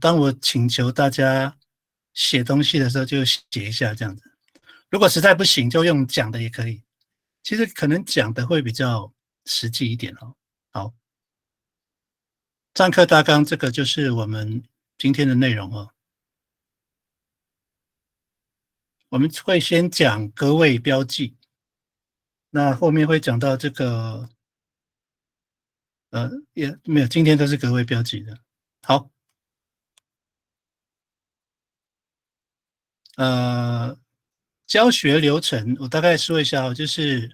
当我请求大家写东西的时候，就写一下这样子。如果实在不行，就用讲的也可以。其实可能讲的会比较实际一点哦。好，上课大纲这个就是我们今天的内容哦。我们会先讲格位标记，那后面会讲到这个，也没有，今天都是格位标记的。好，教学流程我大概说一下哦，就是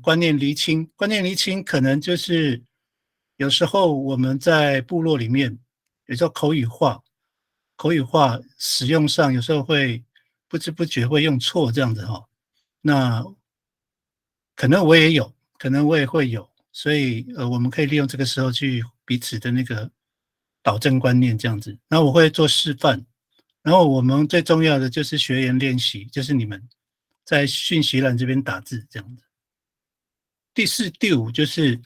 观念厘清，观念厘清可能就是有时候我们在部落里面，有时候口语化使用上有时候会不知不觉会用错这样子哈，那可能我也有，可能我也会有，所以我们可以利用这个时候去彼此的那个导正观念这样子。那我会做示范，然后我们最重要的就是学员练习，就是你们在讯息栏这边打字这样子。第四、第五就是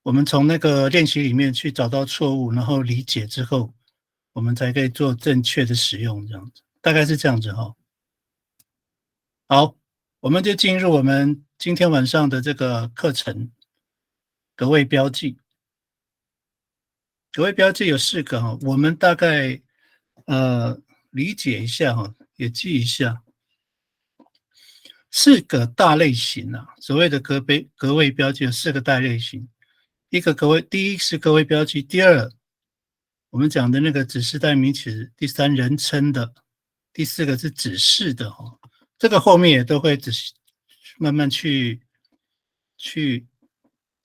我们从那个练习里面去找到错误，然后理解之后，我们才可以做正确的使用这样子，大概是这样子哈。好，我们就进入我们今天晚上的这个课程，格位标记。格位标记有4个哈，我们大概理解一下哈，也记一下。4个大类型啊，所谓的格位标记有4个大类型。第一是格位标记，第二我们讲的那个指示代名词，第3人称的，第4个是指示的哈。这个后面也都会慢慢去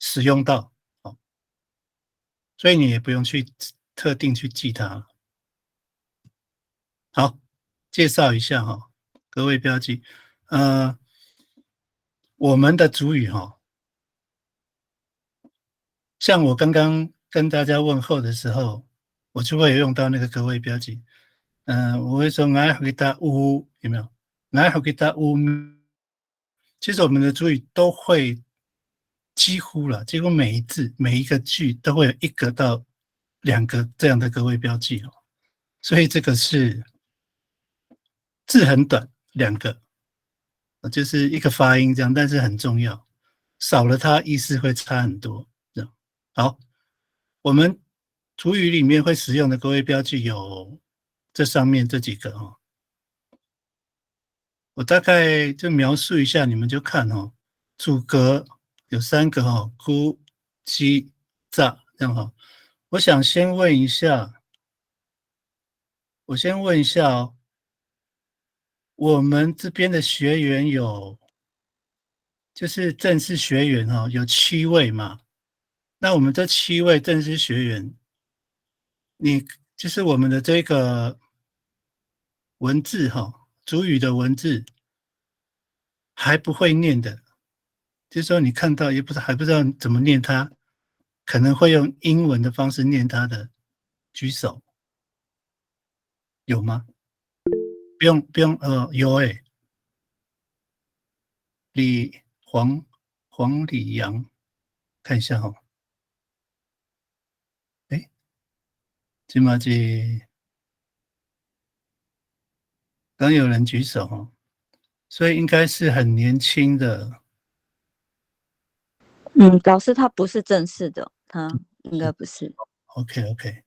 使用到，所以你也不用去特定去记它了。好，介绍一下哈，格位标记，我们的族语哈，像我刚刚跟大家问候的时候，我就会用到那个格位标记。我会说“爱回答乌”，有没有？“爱回答乌”。其实我们的族语都会几乎每一字每一个句都会有1个到2个这样的格位标记哦。所以这个是字很短，2个，就是一个发音这样，但是很重要，少了它意思会差很多。这样好。我们族语里面会使用的格位标记有这上面这几个哦，我大概就描述一下，你们就看哦。主格有3个哦，咕、叽、乍这样哈。我想先问一下，哦，我们这边的学员就是正式学员哦，有7位嘛。那我们这7位正式学员，就是我们的这个文字哈，族语的文字还不会念的，就是说你看到还不知道怎么念它，可能会用英文的方式念它的，举手，有吗？不用，有诶，黄李阳，看一下哈，诶，金马记刚有人举手哈，所以应该是很年轻的。老师他不是正式的，他应该不是。OK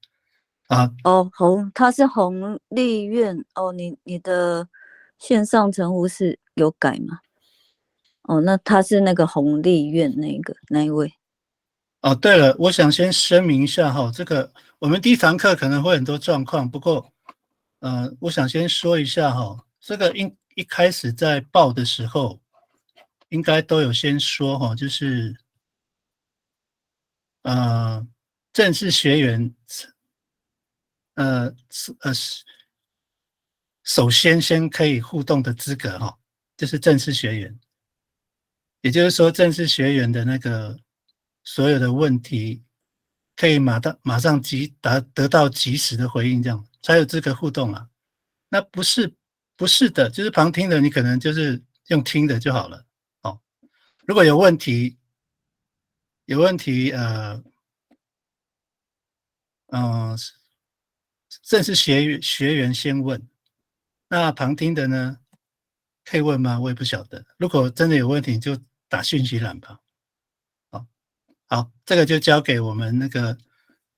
啊，哦，他是弘立院哦，你的线上称呼是有改吗？哦，那他是那个弘立院那一位。哦，对了，我想先声明一下哈，这个我们第一堂课可能会很多状况，不过，我想先说一下哈，这个一开始在报的时候，应该都有先说哈，就是，正式学员，呃，首先可以互动的资格哈，就是正式学员，也就是说正式学员的那个所有的问题。可以马上得到及时的回应，这样才有资格互动啊。那不是的，就是旁听的，你可能就是用听的就好了。哦，如果有问题，有问题，正是学员先问，那旁听的呢，可以问吗？我也不晓得。如果真的有问题，就打讯息栏吧。好，这个就交给我们那个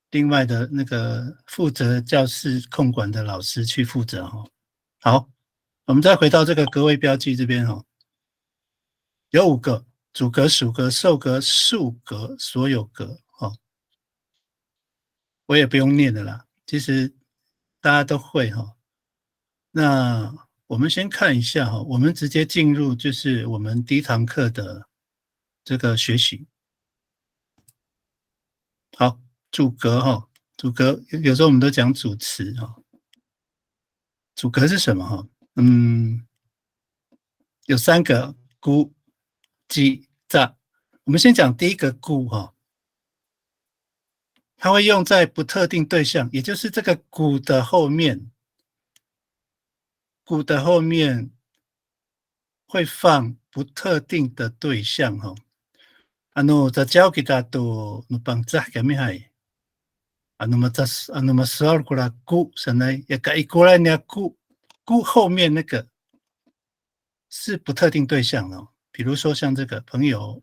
另外的那个负责教室控管的老师去负责哈。好，我们再回到这个格位标记这边哈，有5个：主格、属格、受格、数格、所有格。哦，我也不用念的啦，其实大家都会哈。那我们先看一下哈，我们直接进入就是我们第一堂课的这个学习。好，主格哈，主格有时候我们都讲主词哈。主格是什么哈？有3个：孤、鸡、诈。我们先讲第一个孤哈，它会用在不特定对象，也就是这个古的后面，古的后面会放不特定的对象哈。자자오기다또 누방자 게미하이 스얼구라 구 선来약간 이꼬라냐 구后面那个是不特定对象哦，比如说像这个朋友、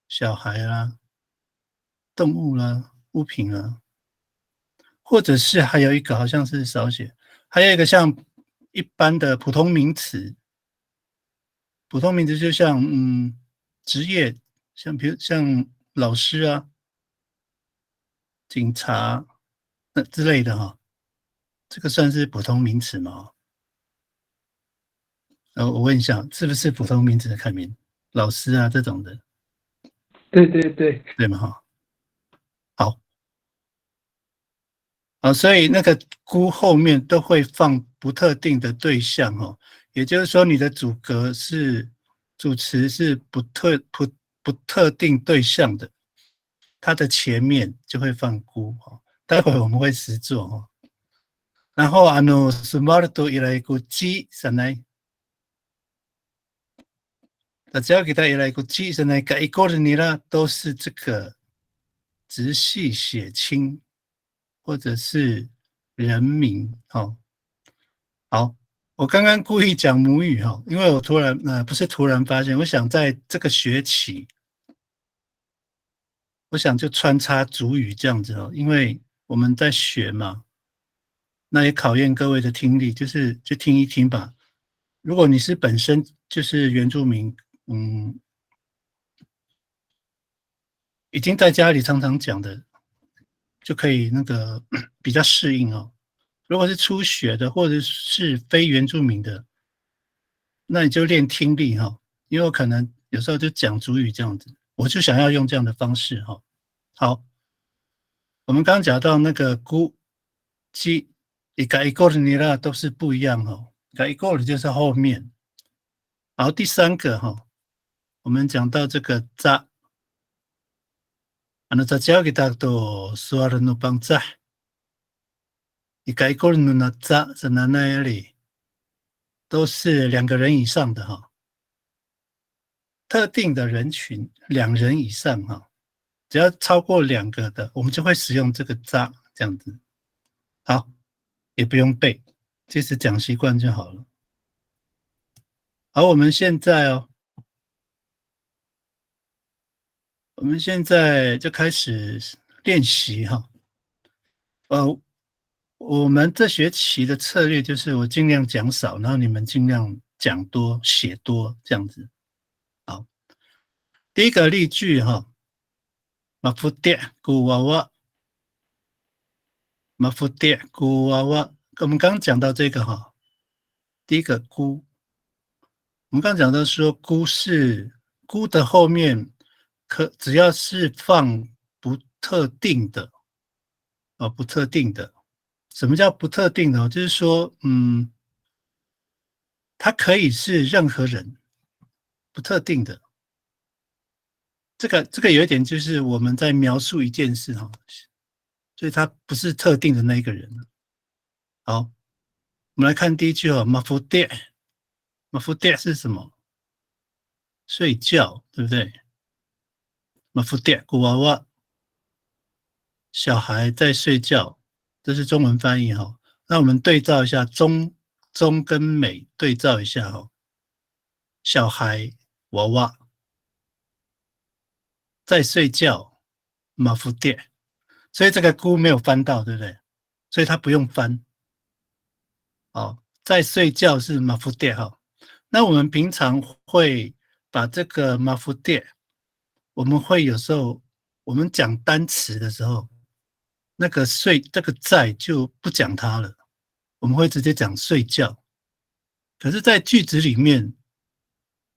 小孩啦、动物啦、物品啦，或者是还有一个好像是少写，还有一个像一般的普通名词，普通名词就像职业，像老师啊、警察之类的哈，这个算是普通名词吗？我问一下，是不是普通名词的看名？老师啊这种的，对对对，对吗？哈，好，所以那个估后面都会放不特定的对象哦，也就是说你的主格是主词是不特定对象的，它的前面就会放估哦。待会我们会实做哦。然后smart 以来一个 G 上来，只要给它以来一个 G 上来，改一个的你啦，都是这个直系血亲或者是人名哦。好，我刚刚故意讲母语哈，因为我突然不是突然发现，我想在这个学期，我想就穿插主语这样子哦，因为我们在学嘛，那也考验各位的听力，就听一听吧。如果你是本身就是原住民，已经在家里常常讲的，就可以那个比较适应哦。如果是初学的或者是非原住民的，那你就练听力哈，因为我可能有时候就讲主语这样子，我就想要用这样的方式哈。好，我们刚刚讲到那个估鸡一个一个的尼拉都是不一样哈，一个的就是后面。然后第3个哈，我们讲到这个扎，在教给大家都说了no帮扎，一个一个的那扎在那里都是2个人以上的哈。特定的人群2人以上哈，只要超过2个的，我们就会使用这个扎这样子。好，也不用背，其实讲习惯就好了。好，我们现在就开始练习哈。我们这学期的策略就是我尽量讲少，然后你们尽量讲多、写多这样子。好，第一个例句哈。Mafutia kuwawa， mafutia kuwawa， 我们刚刚讲到这个哈，第一个孤，我们刚刚讲到说孤是孤的后面只要是放不特定的不特定的，什么叫不特定的？就是说它可以是任何人，不特定的。这个有一点就是我们在描述一件事哈，所以它不是特定的那一个人。好，我们来看第一句哦 ，mafutia 是什么？睡觉，对不对 ？mafutia 古娃娃，小孩在睡觉。这是中文翻译哈。那我们对照一下中跟美对照一下哈。小孩娃娃在睡觉，马夫店，所以这个菇没有翻到，对不对？所以它不用翻。哦，在睡觉是马夫店哈。那我们平常会把这个马夫店，我们会有时候我们讲单词的时候，那个这个在就不讲它了，我们会直接讲睡觉。可是，在句子里面，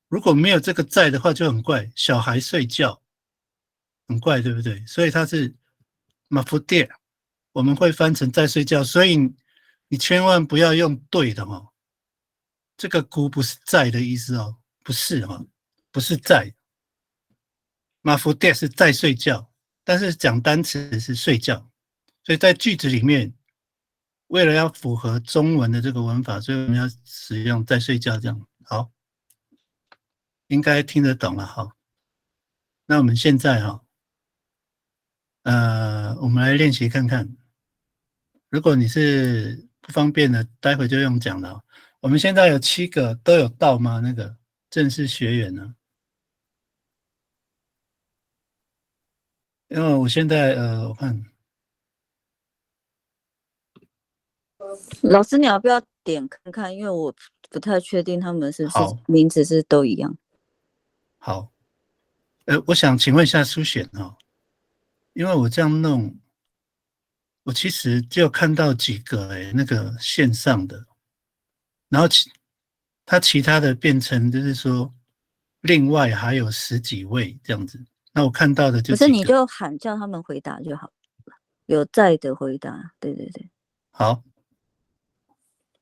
如果没有这个在的话，就很怪。小孩睡觉，很怪，对不对？所以它是马夫店，我们会翻成在睡觉。所以你千万不要用对的哦。这个姑不是在的意思哦，不是哈，不是在。马夫店是在睡觉，但是讲单词是睡觉，所以在句子里面，为了要符合中文的这个文法，所以我们要使用在睡觉这样。好，应该听得懂了哈。那我们现在哈，我们来练习看看。如果你是不方便的，待会就用讲了。我们现在有7个都有到吗？那个正式学员呢？因为我现在我看老师，你要不要点看看？因为我不太确定他们是不是好名字是都一样。好，我想请问一下苏璇哈，因为我这样弄，我其实就看到几个那个线上的，然后其他的变成就是说，另外还有10几位这样子。那我看到的就可是你几个。就喊叫他们回答就好了，有在的回答。对对对，好，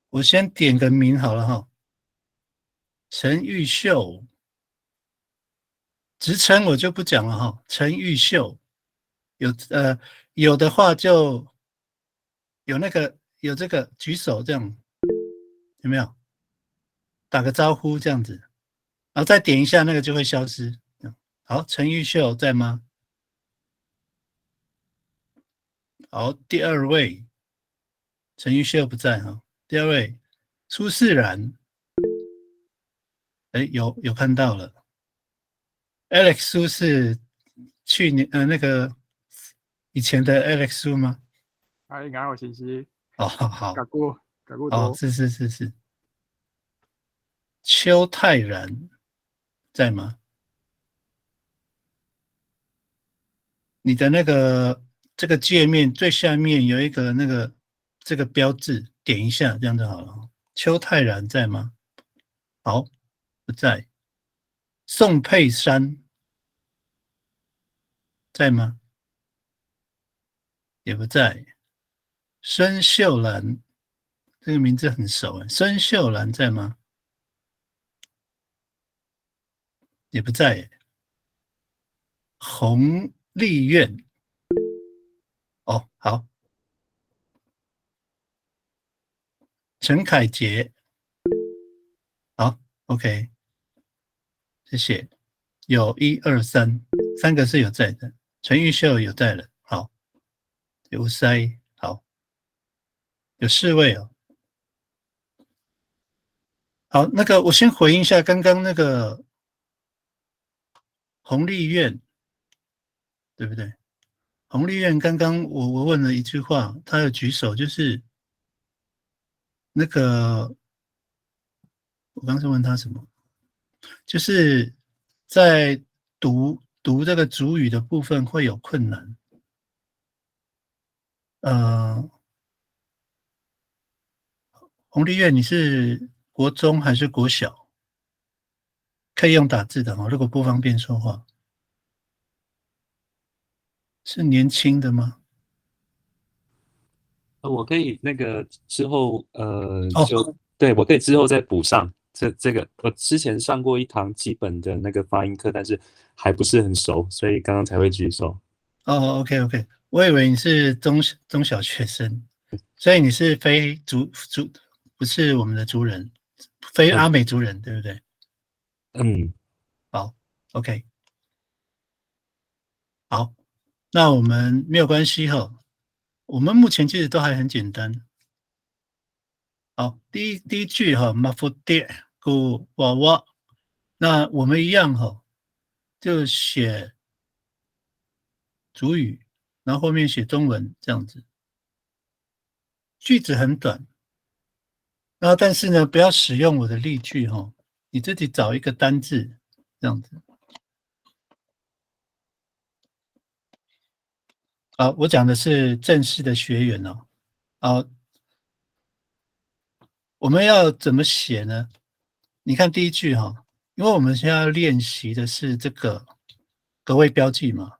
我先点个名好了哈。陈玉秀，职称我就不讲了哈。陈玉秀，有的话就有这个举手这样，有没有？打个招呼这样子，然后再点一下那个就会消失。好，陈玉秀在吗？好，第2位，陈玉秀不在哈。第2位，苏世然，有看到了。Alex 苏是去年那个以前的 Alex 苏吗？係啱我先知。哦，好，格古哦，是。邱泰然在吗？你的那个这个界面最下面有一个这个标志，点一下这样就好了。邱泰然在吗？好，不在。宋佩珊在吗？也不在。孙秀兰这个名字很熟哎，孙秀兰在吗？也不在耶。洪丽苑，哦，好。陈凯杰，好 ，OK， 谢谢。有1、2、3个是有在的。陈玉秀有在了，好。刘塞，好，有4位哦。好，那个我先回应一下刚刚那个洪丽苑，对不对？洪丽苑刚刚我问了一句话，他有举手，就是那个我刚才问他什么？就是在读这个主语的部分会有困难。洪丽苑，你是国中还是国小？可以用打字的哦，如果不方便说话。是年轻的吗？我可以那个之后哦对，我可以之后再补上这个。我之前上过一堂基本的那个发音课，但是还不是很熟，所以刚刚才会举手。哦，OK，我以为你是中小学生，所以你是非不是我们的族人，非阿美族人，对不对？嗯，好 ，OK， 好，那我们没有关系哈。我们目前其实都还很简单。好，第一句哈，马福爹古娃娃，那我们一样哈，就写主语，然后后面写中文这样子，句子很短。然后但是呢，不要使用我的例句哈，你自己找一个单字这样子。好，我讲的是正式的学员哦。好，我们要怎么写呢？你看第一句哈，因为我们现在要练习的是这个格位标记嘛，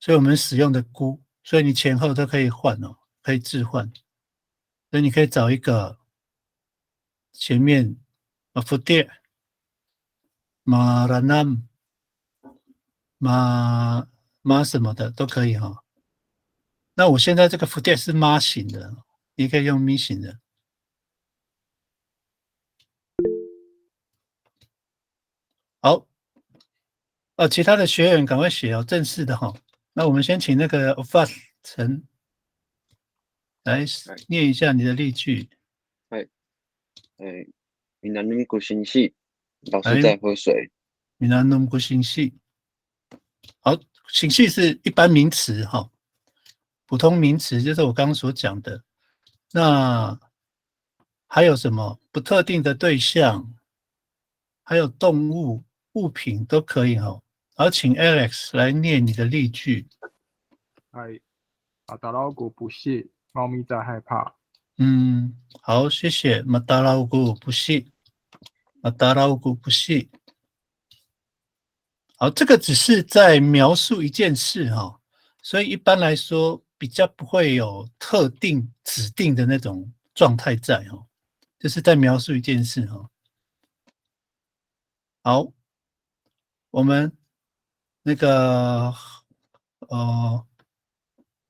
所以我们使用的估，所以你前后都可以换哦，可以置换。所以你可以找一个前面福爹马拉南马什么的都可以哈。那我现在这个福爹是妈型的，你可以用咪型的。好，其他的学员赶快写哦，正式的哈。那我们先请那个 Ofas 陈来念一下你的例句。闽南人古新系，老师在喝水。闽南人古新系。好，新系是一般名词哈，普通名词就是我刚刚所讲的。那还有什么不特定的对象，还有动物、物品都可以哈。好，请 Alex 来念你的例句。打老狗不屑，猫咪在害怕。好，谢谢。马达拉古不是，马达拉古不是。好，这个只是在描述一件事哈，所以一般来说比较不会有特定指定的那种状态在哈，就是在描述一件事哈。好，我们那个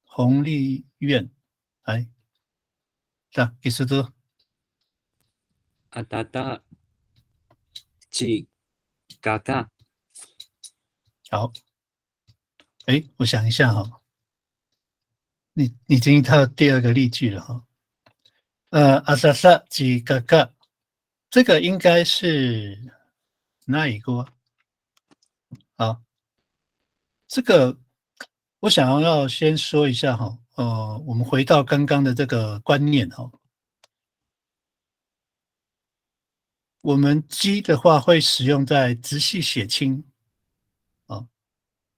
弘利院来，这给速度。啊哒哒，叽嘎嘎。好，我想一下哈，你已经到第二个例句了哈。阿萨萨吉嘎嘎，这个应该是哪一个？好，这个我想要先说一下哈，我们回到刚刚的这个观念哈，我们鸡的话会使用在直系血亲，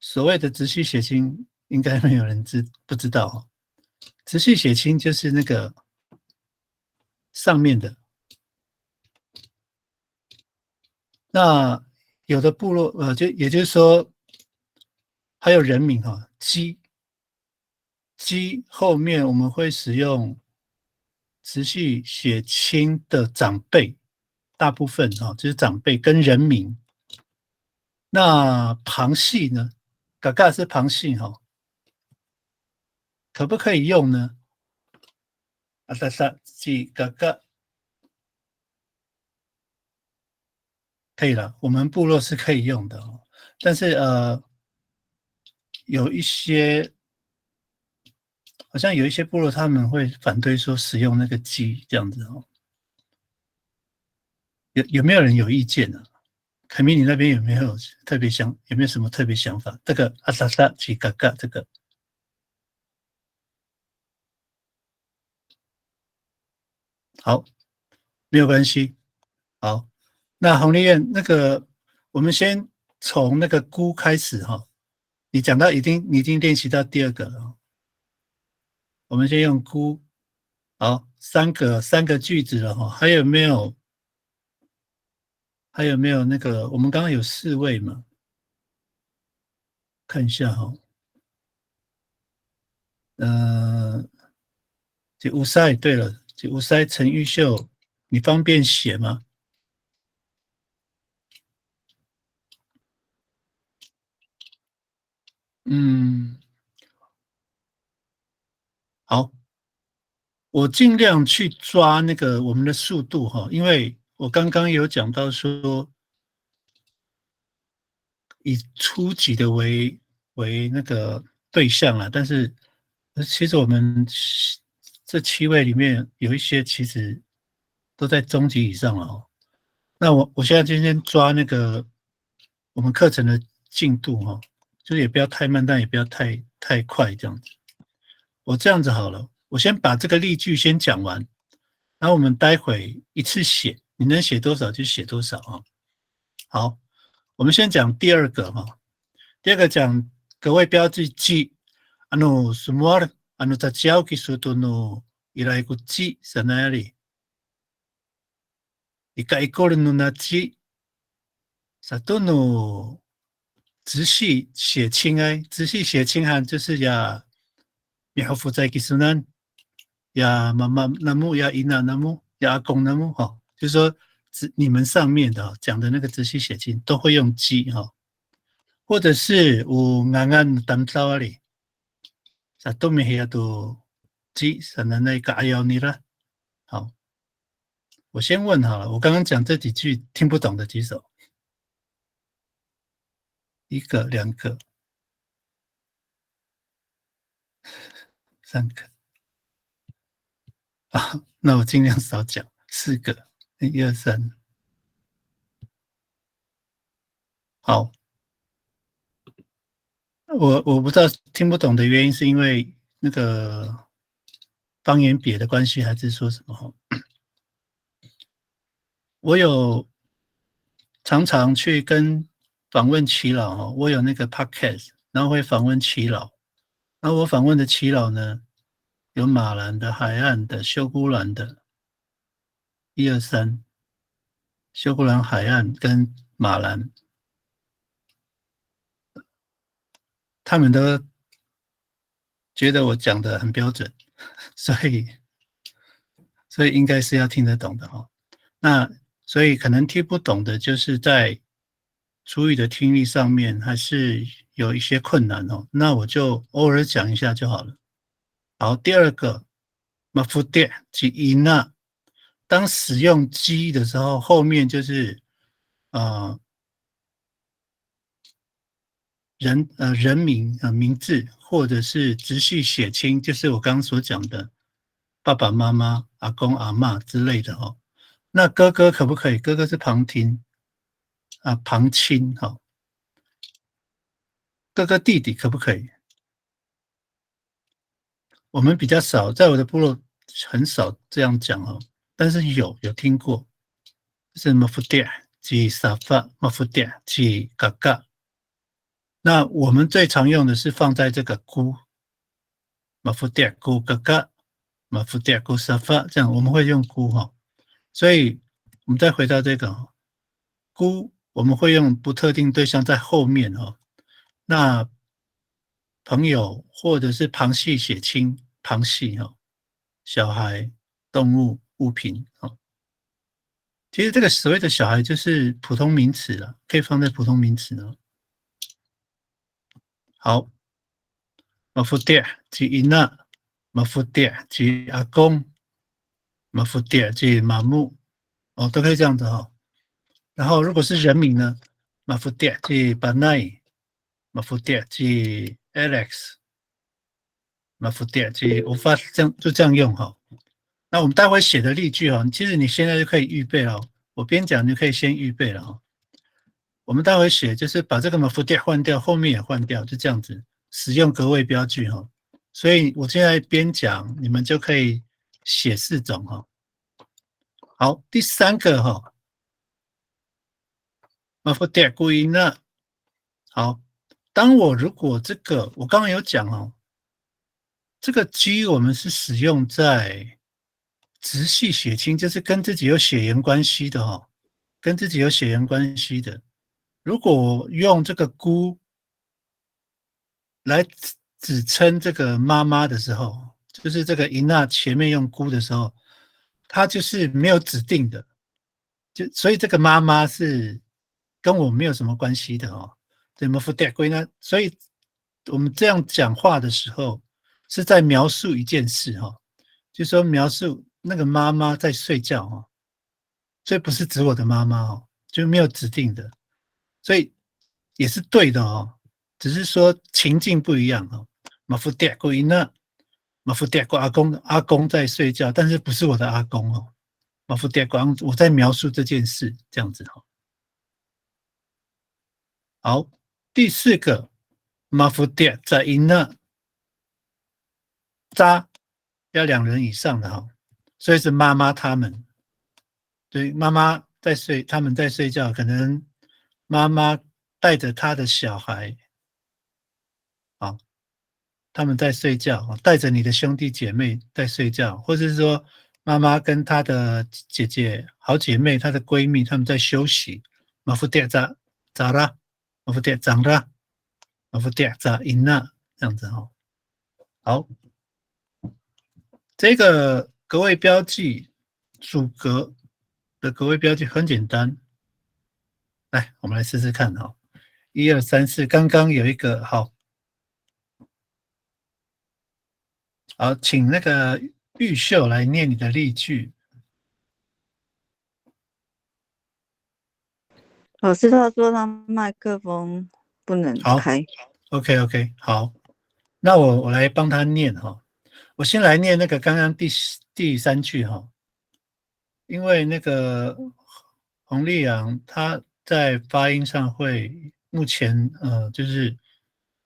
所谓的直系血亲应该没有人不知道哈，直系血亲就是那个上面的。那有的部落也就是说，还有人名哈，鸡后面我们会使用直系血亲的长辈，大部分就是长辈跟人名。那旁系呢？嘎嘎是旁系哈，可不可以用呢？啊哒哒鸡嘎嘎。可以了，我们部落是可以用的哦，但是有一些好像有一些部落他们会反对说使用那个鸡这样子哦，有没有人有意见呢？凯米，你那边有没有有没有什么特别想法？这个阿萨萨吉嘎嘎这个，好，没有关系，好，那洪丽燕那个，我们先从那个菇开始哈，你讲到你已经练习到第二个了，我们先用菇，好，三个句子了哈，还有没有那个？我们刚刚有4位嘛？看一下哈，这吴塞，对了，这吴塞陈玉秀，你方便写吗？好，我尽量去抓那个我们的速度哈，因为我刚刚有讲到说，以初级的为那个对象啦，但是其实我们这7位里面有一些其实都在中级以上了哦。那我现在今天抓那个我们课程的进度哈，就是也不要太慢，但也不要太快这样子。我这样子好了，我先把这个例句先讲完，然后我们待会一次写，你能写多少就写多少啊。好，我们先讲第二个哈。第二个讲格位标记G。semua tataw kisuto no irai ko G sanari. Ika-ikor no na G satu no 直系血亲哎，直系血亲函就是呀，mihofu在 kisunan 呀妈妈那木呀ina那木呀阿公那木哈，就是说你们上面的讲的那个直系血亲都会用 G 哈，或者是有安安担操里。Satu mehiyatu G sananay kaayaw nila。好，我先问好了，我刚刚讲这几句听不懂的举手，一个、2个、3个。啊，那我尽量少讲，4个，1、2、3。好，我不知道听不懂的原因是因为那个方言别的关系，还是说什么？我有常常去跟访问耆老，我有那个 podcast， 然后会访问耆老。那我访问的耆老呢，有马兰的、海岸的、秀姑峦的，1、2、3，秀姑峦、海岸跟马兰，他们都觉得我讲的很标准，所以应该是要听得懂的哦。那所以可能听不懂的，就是在族语的听力上面还是有一些困难哦。那我就偶尔讲一下就好了。好，第二个 ，mafude 及 ina， 当使用 G 的时候，后面就是人名名字，或者是直系血亲，就是我刚刚所讲的爸爸妈妈、阿公阿嬷之类的哦。那哥哥可不可以？哥哥是旁听啊，旁亲哈。哥哥弟弟可不可以？我们比较少，在我的部落很少这样讲哦，但是有听过，是 mafude 及 safa mafude 及嘎嘎。那我们最常用的是放在这个姑 mafude 姑嘎嘎 mafude 姑 safa， 这样我们会用姑哈。所以我们再回到这个姑，我们会用不特定对象在后面哈。那朋友或者是旁系血亲，旁系哈，小孩、动物、物品哈。其实这个所谓的小孩就是普通名词了，可以放在普通名词呢。好 ，mafude 及 ina，mafude 及阿公 ，mafude 及马木，哦，都可以这样子哈。然后如果是人名呢 ，mafude 及 banai，mafude 及 Alex。mafude 及我发这样就这样用哈。那我们待会写的例句哈，其实你现在就可以预备了。我边讲你可以先预备了哈。我们待会写就是把这个 mafude 换掉，后面也换掉，就这样子使用格位标句哈。所以我现在边讲，你们就可以写4种哈。好，第3个哈 ，mafude 故意呢。好，当我如果这个我刚刚有讲哦。这个 G 我们是使用在直系血亲，就是跟自己有血缘关系的哈，跟自己有血缘关系的。如果用这个姑来指称这个妈妈的时候，就是这个 ina 前面用姑的时候，它就是没有指定的，所以这个妈妈是跟我没有什么关系的哦。对 mafude 归呢，所以我们这样讲话的时候。是在描述一件事哈，就是说描述那个妈妈在睡觉哈，所以不是指我的妈妈哦，就没有指定的，所以也是对的哦，只是说情境不一样哦。mafude 故意呢，马夫爹阿公在睡觉，但是不是我的阿公哦。马夫爹我在描述这件事，这样子哈。好，第4个马夫爹在因那扎要2人以上的哈，所以是妈妈他们。对，妈妈在睡，他们在睡觉，可能妈妈带着他的小孩，啊，他们在睡觉，带着你的兄弟姐妹在睡觉，或者是说妈妈跟她的姐姐、好姐妹、她的闺蜜，她们在休息。马夫爹扎拉，马夫爹长拉，马夫爹扎因那，这样子哈。好，这个格位标记主格的格位标记很简单，来，我们来试试看哈。1、2、3、4，刚刚有一个好，请那个玉秀来念你的例句。老师他说他麦克风不能好开。OK， 好，那我来帮他念哈。我先来念那个刚刚第3句哈，因为那个洪立阳他在发音上会目前就是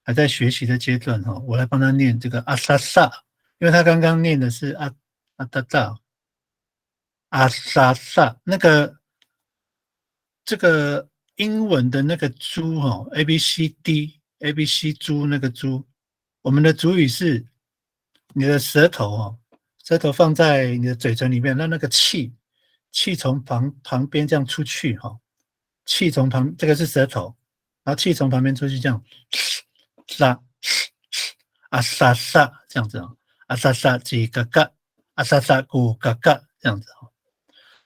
还在学习的阶段哈，我来帮他念这个阿萨萨，因为他刚刚念的是阿达达阿萨萨，那个这个英文的那个猪哈 ，ABCD猪那个猪，我们的主语是你的舌头哈，舌头放在你的嘴唇里面，让那个气从旁边这样出去哈，气从这个是舌头，然后气从旁边出去这样，沙阿萨萨这样子啊，阿萨萨几嘎嘎，阿萨萨古嘎嘎这样子哈。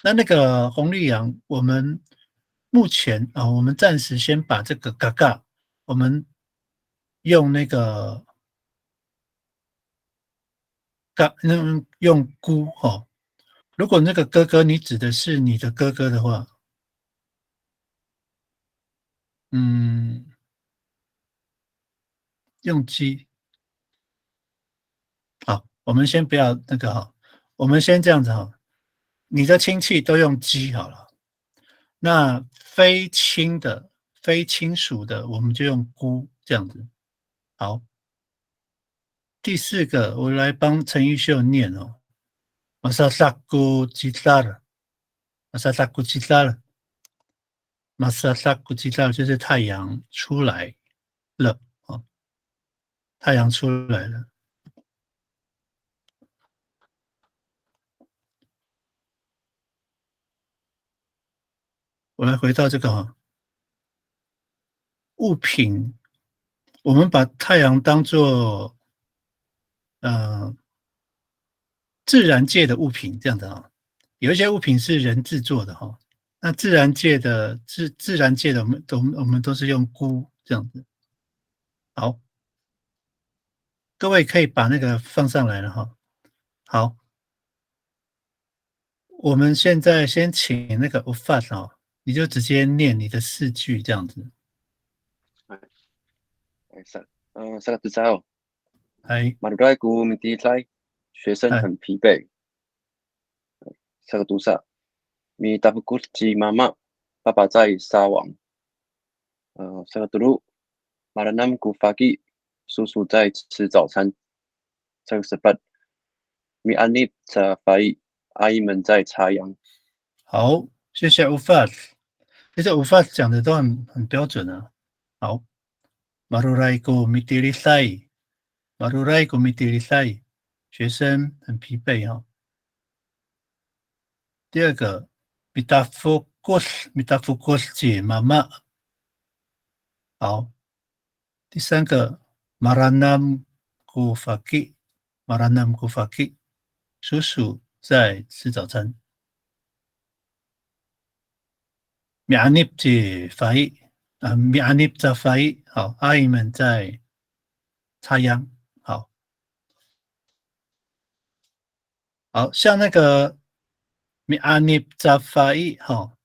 那个红绿羊，我们目前我们暂时先把这个嘎嘎，我们用那个用姑哈。如果那个哥哥你指的是你的哥哥的话，用鸡。好，我们先不要那个哈，我们先这样子哈，你的亲戚都用鸡好了。那非亲属的，我们就用姑这样子。好，第4个，我来帮陈玉秀念哦。马萨萨古吉拉了，马萨萨古吉拉了，马萨萨古吉拉就是太阳出来了哦，太阳出来了。我来回到这个哈，物品，我们把太阳当作自然界的物品这样子啊，有一些物品是人制作的哈，那自然界的，我们都是用估这样子。好，各位可以把那个放上来了哈。好，我们现在先请那个 Ufat 哦，你就直接念你的4句这样子。Salah besar. 哎， Madurai ku minti lai. 学生很疲惫。Salah dosa. Mi tafukus ji mama. 爸爸在撒网。Salah dulu. Maranam ku fagi. 叔叔在吃早餐。Salah sepat. Mi anip za fai. 阿姨们在插秧。好，谢谢 Ufat。其实 Ufat 讲的都很标准啊。好。Marurai ko mitilisai， Marurai ko mitilisai， 学生很疲惫哈。第2个 ，mitafokus 姐妈妈。好，第3个 ，maranam kufaki， 叔叔在吃早餐。mianip 姐mianip 在fai， 好，阿姨们在插秧。好像那个 mianip 在fai， 好，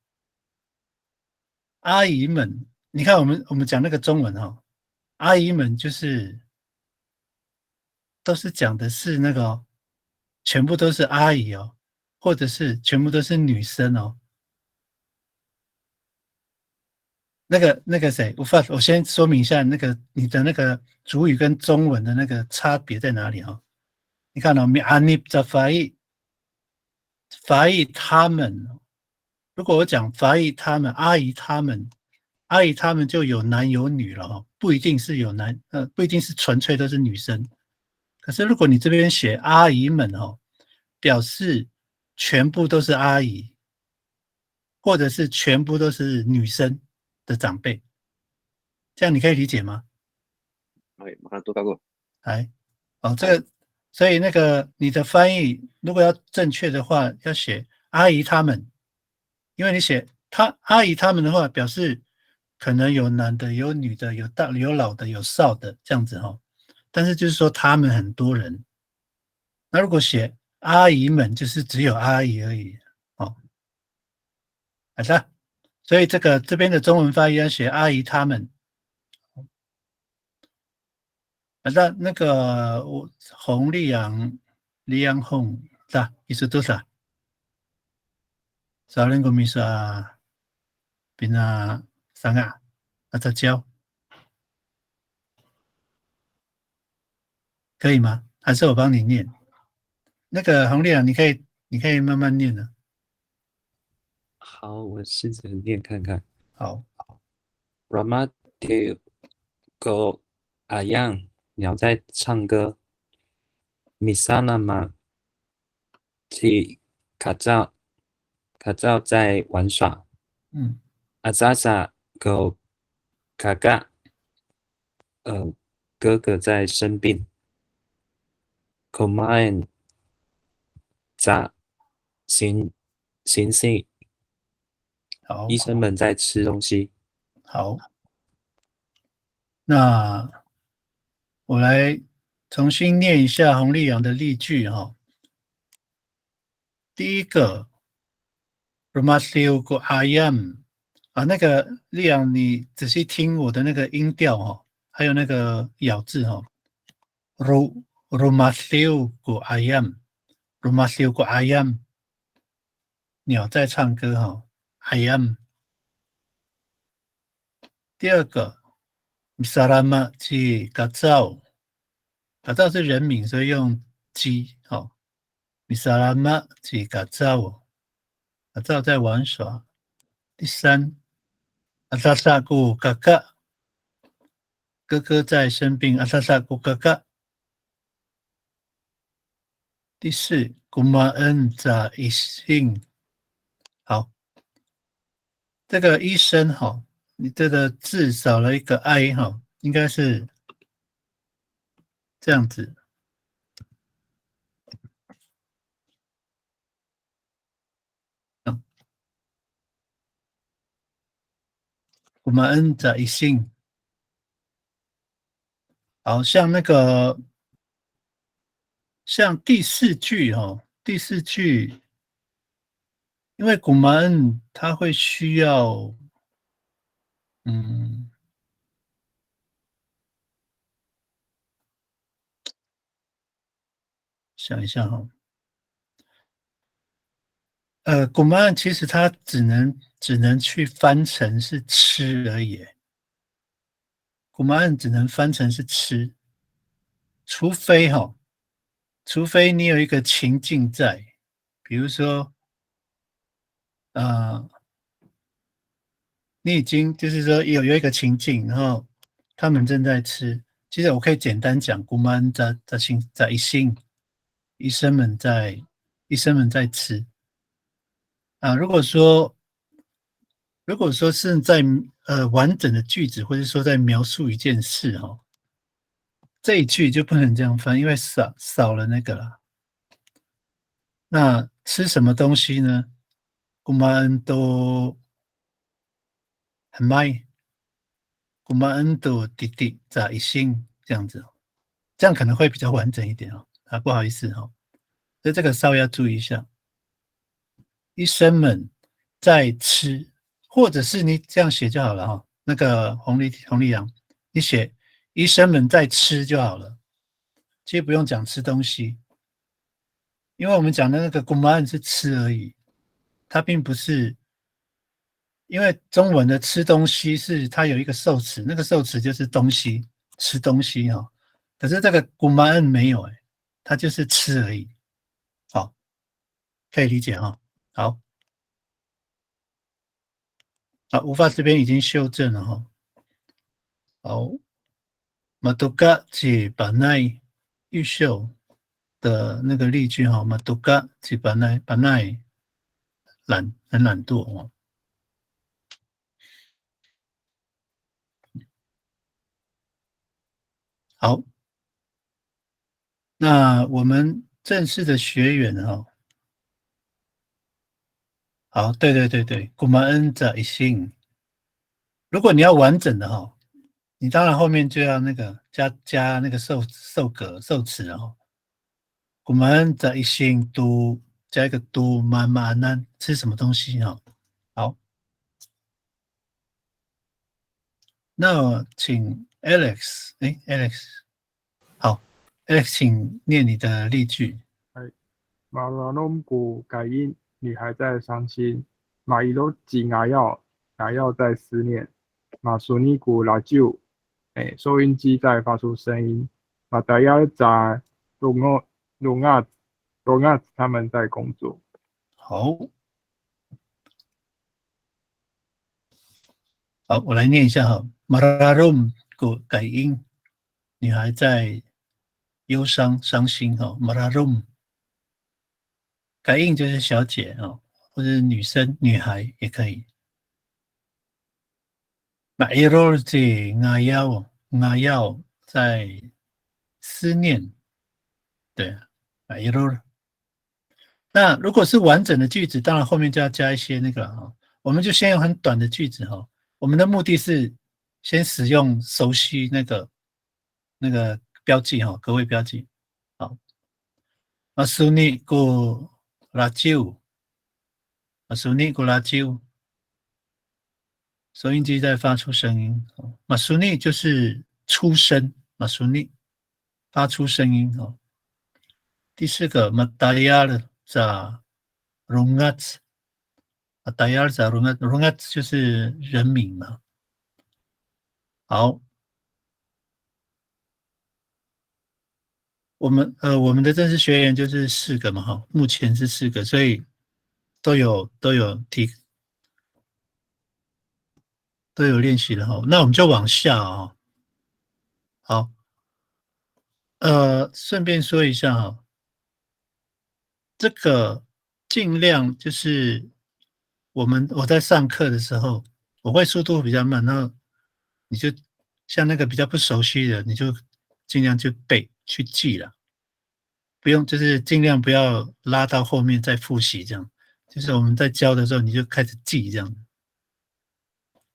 阿姨们，你看我们讲那个中文哈，阿姨们就是都是讲的是那个全部都是阿姨哦，或者是全部都是女生哦。那个谁，我先说明一下你的那个主语跟中文的那个差别在哪里哦？你看哦，米在法裔他们，如果我讲法裔他们，阿姨他们就有男有女了哦，不一定是不一定是纯粹都是女生。可是如果你这边写阿姨们哦，表示全部都是阿姨，或者是全部都是女生的长辈，这样你可以理解吗？はい、マカトカゴ。来，这个，所以那个你的翻译如果要正确的话，要写阿姨他们，因为你写阿姨他们的话，表示可能有男的、有女的、有大、有老的、有少的这样子哈。但是就是说他们很多人，那如果写阿姨们，就是只有阿姨而已哦。好的，所以这边的中文发音要写阿姨他们。那个洪丽阳、李阳红，是意思多少？少人个米说变啊三啊，再教可以吗？还是我帮你念？那个洪丽阳，你可以慢慢念的。好，我试着念看看。好， Ramadeo Go Ayang，鸟在唱歌。Misana Ma Ti Kazao在玩耍。嗯， Azaza Go Gaga，哥哥在生病。Komain 在行性，好，医生们在吃东西。好，那我来重新念一下洪丽阳的例句哈。第一个 Ramasliu Go Ayam 那个丽阳，你仔细听我的那个音调哈，还有那个咬字哈。Ramasliu Go Ayam，Ramasliu Go Ayam， 鸟在唱歌哈 ，Ayam。第二个 Misarama Ji Gazao，Gazao 是人名，所以用鸡哦。Misarama Ji Gazao，Gazao 在玩耍。第三 Asasaku Gaga， 哥哥在生病 Asasaku Gaga。第四 Gumaan za Ising， 好，这个医生哈，你这个字少了一个 i 哈，应该是这样子。Gumaan za Ising， 好像像第四句哈，第四句，因为古曼恩它会需要，想一下哈，古曼恩其实它只能去翻成是吃而已，古曼恩只能翻成是吃，除非你有一个情境在，比如说，你已经就是说有一个情境，然后他们正在吃。其实我可以简单讲，古曼在一心，医生们在吃。如果说是在完整的句子，或者说在描述一件事哈，这一句就不能这样翻，因为少了那个了。那吃什么东西呢？古曼都很卖。古曼恩都弟弟在一心这样子，这样可能会比较完整一点哦。不好意思哦，所以这个稍微要注意一下。医生们在吃，或者是你这样写就好了哈。那个洪丽阳，你写医生们在吃就好了。其实不用讲吃东西，因为我们讲的那个 gumaan 是吃而已，它并不是，因为中文的吃东西是它有一个受词，那个受词就是东西，吃东西哈、可是这个 gumaan 没有它就是吃而已。好，可以理解哈、好，好，无法这边已经修正了哈、好。Matuka 是本来预秀的那个例句哈，Matuka 是本来很懒惰哦。好，那我们正式的学员哈，好，对，古曼恩在一性。如果你要完整的哈，你当然后面就要那个加那个受格受词哦。古曼恩在一性都加一个都慢难吃什么东西哈？好。那请 Alex， 好 ，Alex， 请念你的例句。马拉隆古改音，女孩在伤心。马伊罗吉牙药在思念。马苏尼古拉旧，收音机在发出声音。马达亚在隆亚他们在工作。好，好，我来念一下哈。Mararum 改音，女孩在忧伤伤心哈。Mararum 改音就是小姐哦，或者是女生女孩也可以。Mairorti 牙药在思念，对，Mairor。那如果是完整的句子，当然后面就要加一些那个哈。我们就先用很短的句子哈。我们的目的是先使用熟悉那个标记哈，格位标记。好，Masuni go radio，Masuni go radio，收音机在发出声音。Masuni 就是出声 ，Masuni 发出声音哦。第四个 ，Matayar za rungat，Matayar za rungat 就是人名嘛。好，我们的正式学员就是4个嘛哈，目前是4个，所以都有练习了哈。那我们就往下啊。好，顺便说一下哈。这个尽量就是我在上课的时候，我会速度比较慢，然后你就像那个比较不熟悉的，你就尽量去背去记了，不用就是尽量不要拉到后面再复习这样，就是我们在教的时候你就开始记这样。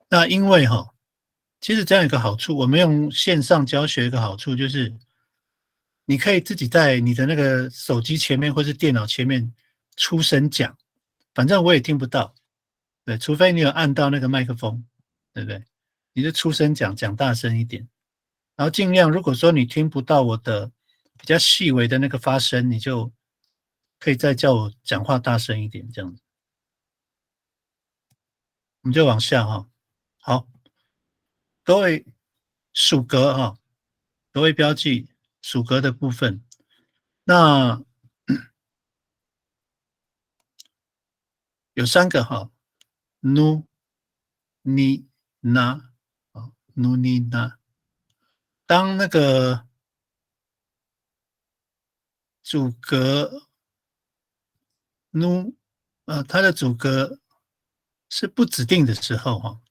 那因为其实这样有个好处，我们用线上教学一个好处就是。你可以自己在你的那个手机前面或是电脑前面出声讲，反正我也听不到，对，除非你有按到那个麦克风，对不对？你就出声讲大声一点，然后尽量如果说你听不到我的比较细微的那个发声，你就可以再叫我讲话大声一点，这样子。我们就往下哈，好，各位属格哈，各位标记。属格的部分，那有3个哈 ，nu、ni、na， nu、ni、na。当那个主格 nu， 它的主格是不指定的时候哈，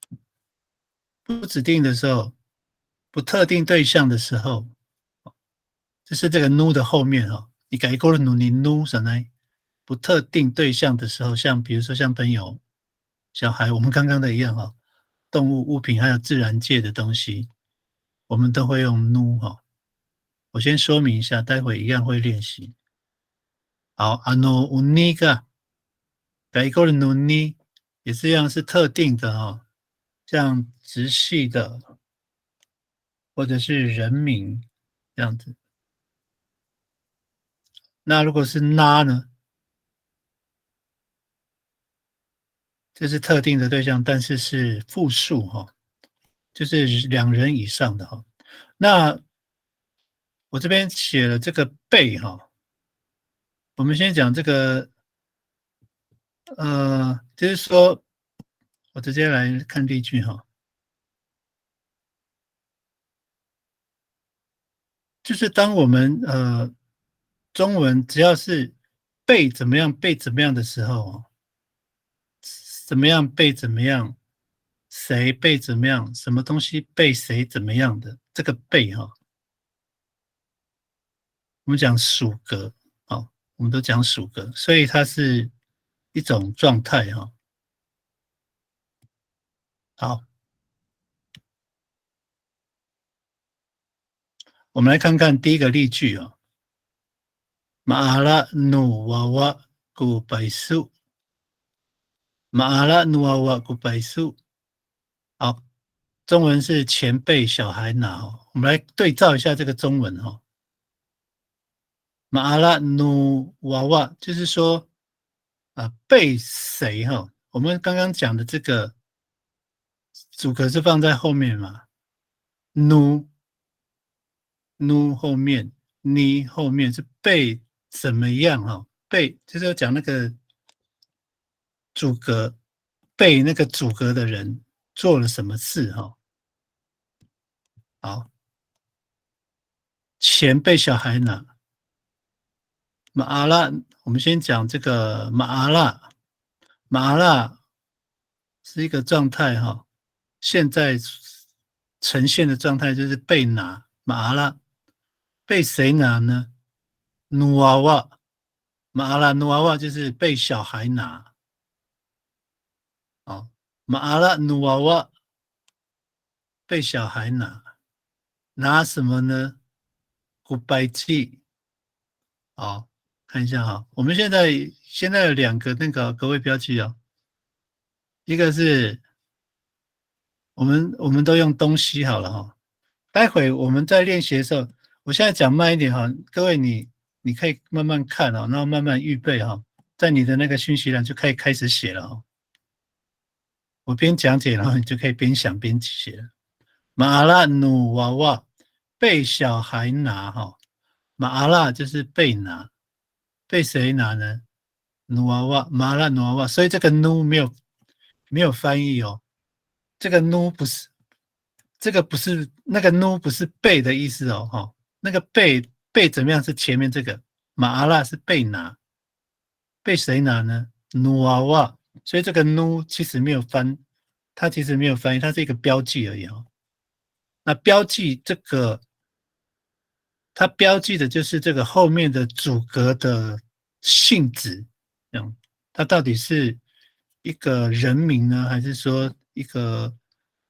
不指定的时候，不特定对象的时候。就是这个 nu 的后面你改过了 nu 你 nu 什么？不特定对象的时候，像比如说像朋友、小孩，我们刚刚的一样动物、物品还有自然界的东西，我们都会用 nu 我先说明一下，待会一样会练习。好 ，ano uniga 改过了 nu ni 也是一样是特定的像直系的或者是人名这样子。那如果是那呢？这是特定的对象，但是是复数哈，就是2人以上的哈。那我这边写了这个被哈，我们先讲这个，就是说，我直接来看例句哈，就是当我们中文只要是被怎么样被怎么样的时候，怎么样被怎么样，谁被怎么样，什么东西被谁怎么样的这个被哈，我们讲属格，好，我们都讲属格，所以它是一种状态哈。好，我们来看看第一个例句啊。Maala nuwawa kupaisu。Maala nuwawa kupaisu。好，中文是钱被小孩拿哦。我们来对照一下这个中文哈。Maala nuwawa 就是说被谁哈？我们刚刚讲的这个主格是放在后面嘛？nu 后面，你后面是被怎么样哈？被就是讲那个主格被那个主格的人做了什么事哈？好，钱被小孩拿。马阿拉，我们先讲这个马阿拉。马阿拉是一个状态哈，现在呈现的状态就是被拿。马阿拉被谁拿呢？努娃娃。马阿拉努娃娃就是被小孩拿。哦，马阿拉努娃娃被小孩拿。拿什么呢？古白记。好，看一下哈，我们现在有2个那个格位标记哦，一个是我们都用东西好了哈，待会我们在练习的时候，我现在讲慢一点哈，各位你可以慢慢看哦，然后慢慢预备哈，在你的那个讯息栏就可以开始写了哈，我边讲解然后你就可以边想边写了。马阿拉努娃娃被小孩拿哈，马阿拉就是被拿。被谁拿呢？努娃娃，马拉努娃娃，所以这个努没有翻译哦。这个努不是，这个不是那个努不是被的意思哦，哈，那个被怎么样是前面这个马阿拉是被拿，被谁拿呢？努娃娃，所以这个努其实没有翻，它其实没有翻译，它是一个标记而已哦。那标记这个。它标记的就是这个后面的主格的性质，这样，它到底是一个人名呢，还是说一个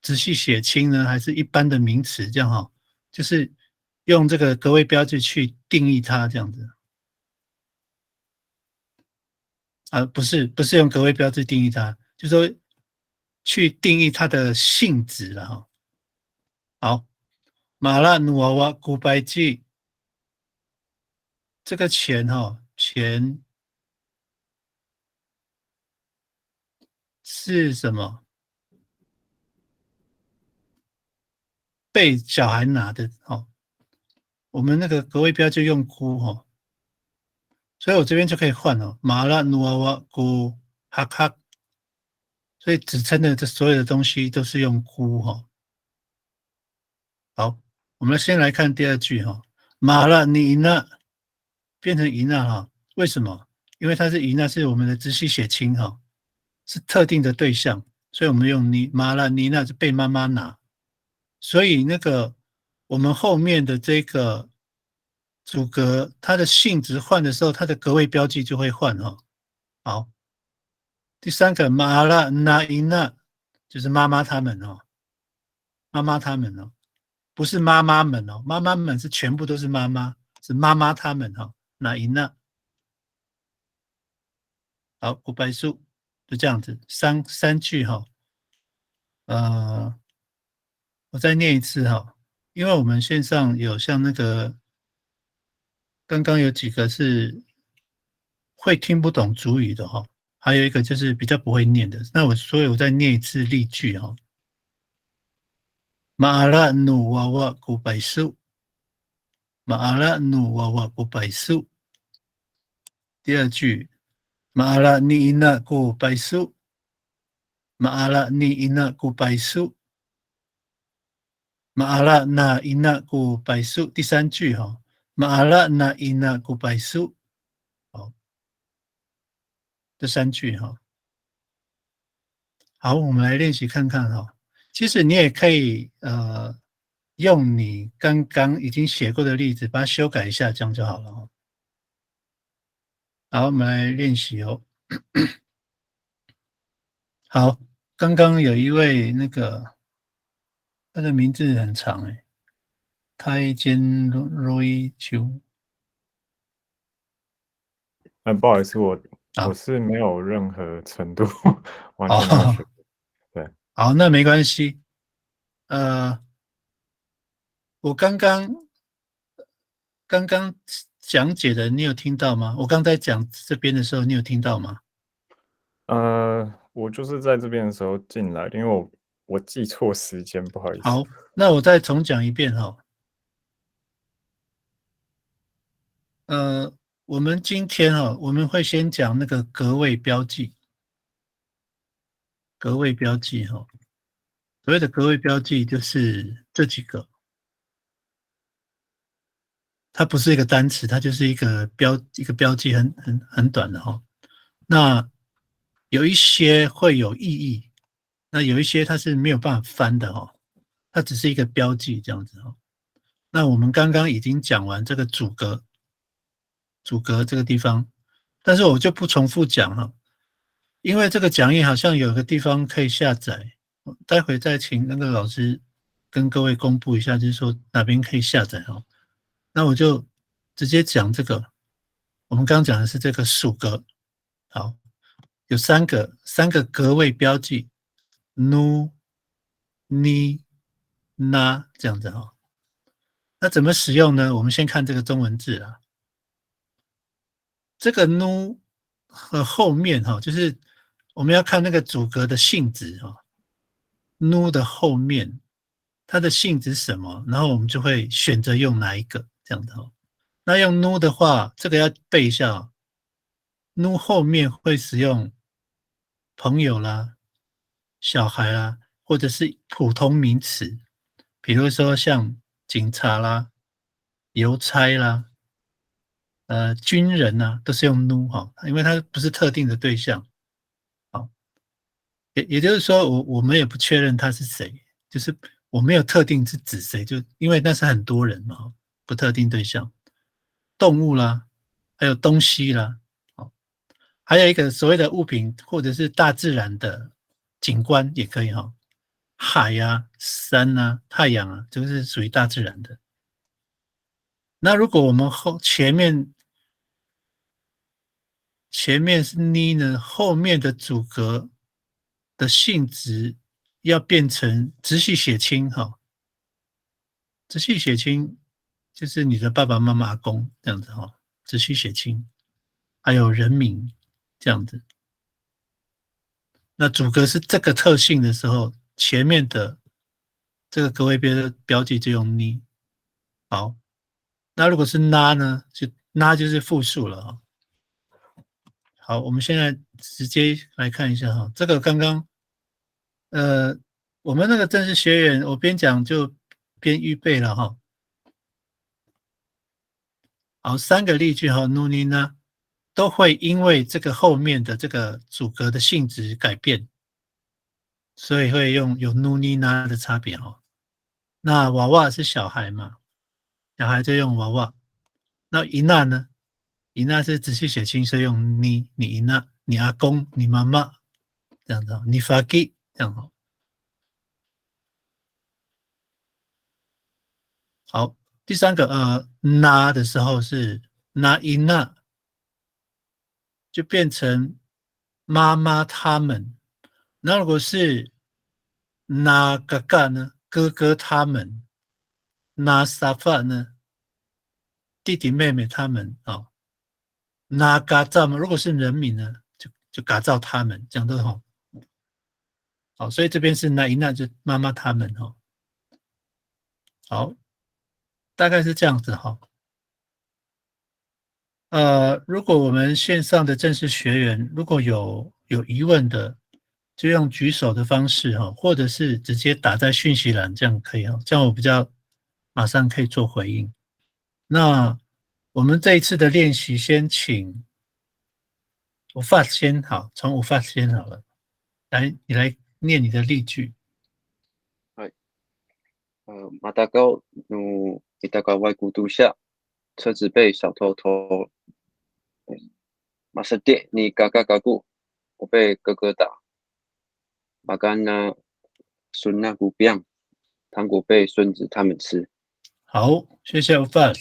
直系血亲呢，还是一般的名词？这样哈，就是用这个格位标记去定义它，这样子。不是用格位标志定义它，就是说去定义它的性质了哈。好，马拉努娃娃古白记。这个钱哈，钱是什么？被小孩拿的哦。我们那个格位标就用估哈，所以我这边就可以换哦。马拉努娃娃估哈哈，所以指称的这所有的东西都是用估哈。好，我们先来看第2句哈，马拉尼娜变成伊娜哈，为什么？因为它是伊娜是我们的直系血亲哈，是特定的对象，所以我们用马拉尼娜是被妈妈拿，所以那个我们后面的这个主格，它的性质换的时候，它的格位标记就会换哈。好，第3个马拉那伊娜就是妈妈他们哦，妈妈他们哦，不是妈妈们哦，妈妈们是全部都是妈妈，是妈妈他们哈，那伊娜。好，古白数就这样子，三句哈。我再念一次哈，因为我们线上有像那个刚刚有几个是会听不懂族语的哈，还有一个就是比较不会念的。所以我再念一次例句哈。Maala nu wawa kupaisu。Maala nu wawa kupaisu。第二句 Maala ni ina kupaisu。Maala ni ina kupaisu。Maala na ina kupaisu。第三句哈 Maala na ina kupaisu。好，这三句哈。好，我们来练习看看哈。其实你也可以用你刚刚已经写过的例子把它修改一下，这样就好了哈。好，我们来练习哦。好，刚刚有一位那个他的名字很长诶，开间 Roy 秋。不好意思，好我是没有任何程度，完哦全没有学过。对，好，那没关系。我刚刚讲解的，你有听到吗？我刚才讲这边的时候，你有听到吗？我就是在这边的时候进来的，因为我记错时间，不好意思。好，那我再重讲一遍哈。我们今天我们会先讲那个格位标记。格位标记哈，所谓的格位标记就是这几个，它不是一个单词，它就是一个标记很短的哈。那有一些会有意义，那有一些它是没有办法翻的哈，它只是一个标记这样子哈。那我们刚刚已经讲完这个主格这个地方，但是我就不重复讲了，因为这个讲义好像有个地方可以下载，待会再请那个老师跟各位公布一下，就是说哪边可以下载哈。那我就直接讲这个，我们刚刚讲的是这个属格，好，有三个格位标记 ，nu、ni、na 这样子哈。那怎么使用呢？我们先看这个中文字啊。这个 nu 和后面就是我们要看那个主格的性质nu 的后面它的性质是什么，然后我们就会选择用哪一个这样的那用 nu 的话，这个要背一下nu 后面会使用朋友啦、小孩啦，或者是普通名词，比如说像警察啦、邮差啦、军人啊，都是用 nu 因为它不是特定的对象。好，也就是说我们也不确认他是谁，就是我没有特定是指谁，就因为那是很多人嘛，不特定对象。动物啦，还有东西啦，还有一个所谓的物品或者是大自然的景观也可以海啊、山啊、太阳啊，这个是属于大自然的。那如果我们前面是 ni 呢，后面的主格的性质要变成直系血亲直系血亲就是你的爸爸妈妈、阿公这样子直系血亲，还有人名这样子。那主格是这个特性的时候，前面的这个格位标记就用 ni。好，那如果是 na 呢，就 na 就是复数了好，我们现在直接来看一下这个刚刚我们那个正式学员，我边讲就边预备了好，三个例句nu ni na 都会因为这个后面的这个主格的性质改变，所以会有 nu ni na 的差别那娃娃是小孩嘛，小孩就用娃娃。那ina呢？ina是直系血亲，所以用你 ina， 你阿公、你妈妈这样子你faki 这样好，第三个na 的时候是 na ina， 就变成妈妈他们。那如果是 na gaga 呢？哥哥他们。na safa 呢？弟弟妹妹他们那嘎造嘛，如果是人民呢，就嘎造他们，这样都好。好，所以这边是那一那就妈妈他们哈。好，大概是这样子哈。如果我们线上的正式学员如果有疑问的，就用举手的方式哈，或者是直接打在讯息栏，这样可以哈，这样我比较马上可以做回应。那我们这一次的练习，先请我发先好，从我发先好了，你来念你的例句。马达高努伊达高外古都下，车子被小偷偷。马斯蒂你嘎嘎嘎咕，我被哥哥打。马干呢，孙那古变，糖果被孙子他们吃。好，谢谢我发。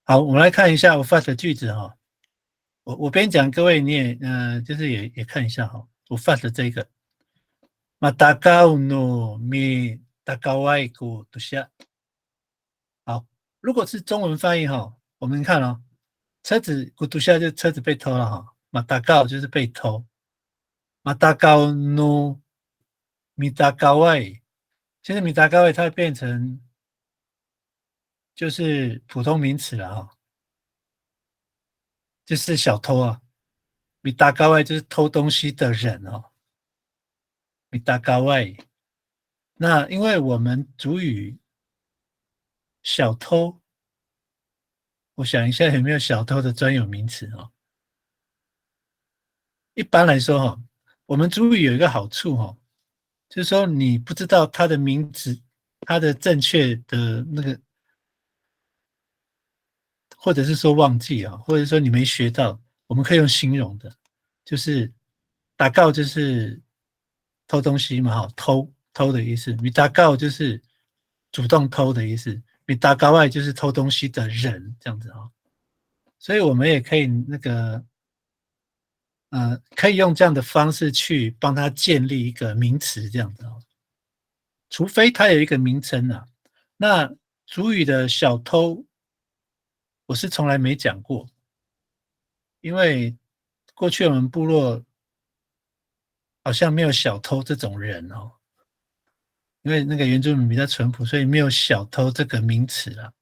好，我们来看一下我发的句子哈。我边讲，各位你也就是也看一下哈。我发的这个，马达高努米达高外古都下。好，如果是中文翻译哈，我们看哦，车子古都下就车子被偷了哈，马达高就是被偷，马达高努米达高外，其实米达高外它变成就是普通名词了哈，就是小偷啊，米达高外就是偷东西的人哦，米达高外。那因为我们主语小偷，我想一下有没有小偷的专有名词哦。一般来说哈，我们主语有一个好处哈，就是说你不知道它的名字，它的正确的那个，或者是说忘记啊，或者说你没学到，我们可以用形容的，就是打告就是偷东西嘛哈，偷的意思，米打告就是主动偷的意思，米打告外就是偷东西的人这样子哈，所以我们也可以那个。可以用这样的方式去帮他建立一个名词，这样子哦。除非它有一个名称啊。那主语的小偷，我是从来没讲过，因为过去我们部落好像没有小偷这种人哦。因为那个原住民比较淳朴，所以没有小偷这个名词啦。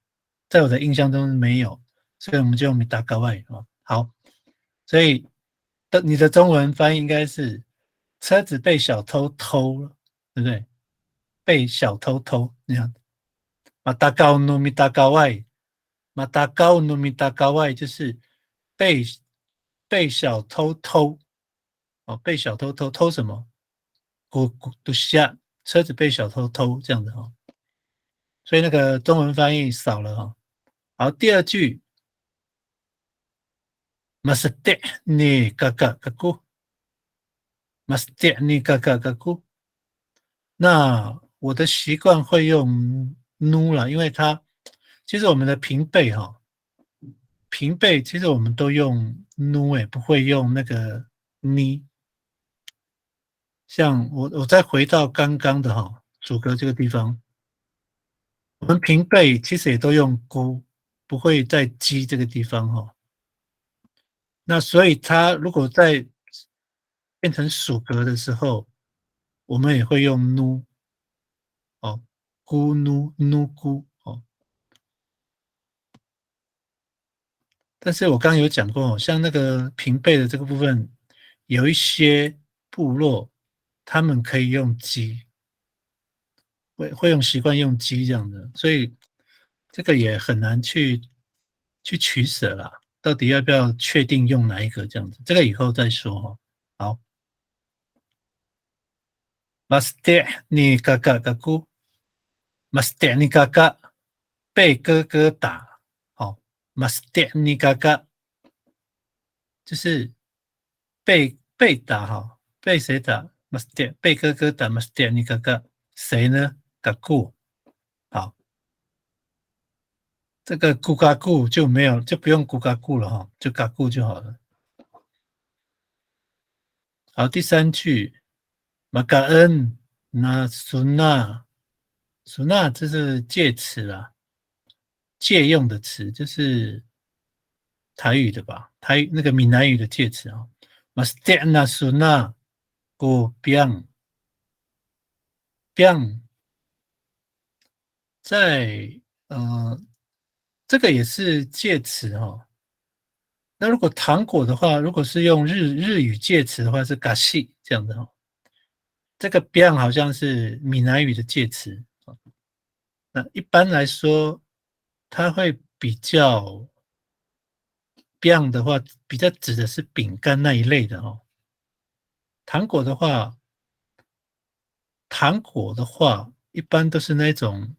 在我的印象中没有，所以我们就用打高外哦。好，所以。你的中文翻译应该是车子被小偷偷了，对不对？被小偷偷，你看，马达高努米达高外，马达高努米达高外就是被小偷偷，哦，被小偷偷什么？古都下车子被小偷偷这样的哦，所以那个中文翻译少了哈。好，第二句。Mesti kakak aku Mesti kakak aku。那我的习惯会用 nu 啦，因为它其实我们的平辈哈，平辈其实我们都用 nu 不会用那个 ni。像我再回到刚刚的哈，主格这个地方，我们平辈其实也都用 gu， 不会在鸡这个地方哈。那所以它如果在变成属格的时候，我们也会用 nu 哦 gu nu nu gu 哦。但是我刚刚有讲过，像那个平辈的这个部分，有一些部落他们可以用鸡，会用习惯用鸡这样的，所以这个也很难去取舍啦。到底要不要确定用哪一个这样子？这个以后再说哈。好 ，Mesti ni kakak aku Mesti ni kakak 被哥哥打，好 ，Mesti ni kakak 就是被打哈，被谁打 ？Mesti 被哥哥打 Mesti ni kakak 谁呢 ？Aku 好。这个咕嘎咕就没有，就不用咕嘎咕了哈，就嘎咕就好了。好，第三句，马嘎恩那苏纳，苏纳这是介词啦，借用的词，就是台语的吧？那个闽南语的介词啊。Mastina suna go biang biang， 在这个也是介词哈。那如果糖果的话，如果是用日语介词的话是 gashi 这样的哈。这个 biang 好像是闽南语的介词。那一般来说，它会比较 biang 的话，比较指的是饼干那一类的哈。糖果的话，一般都是那种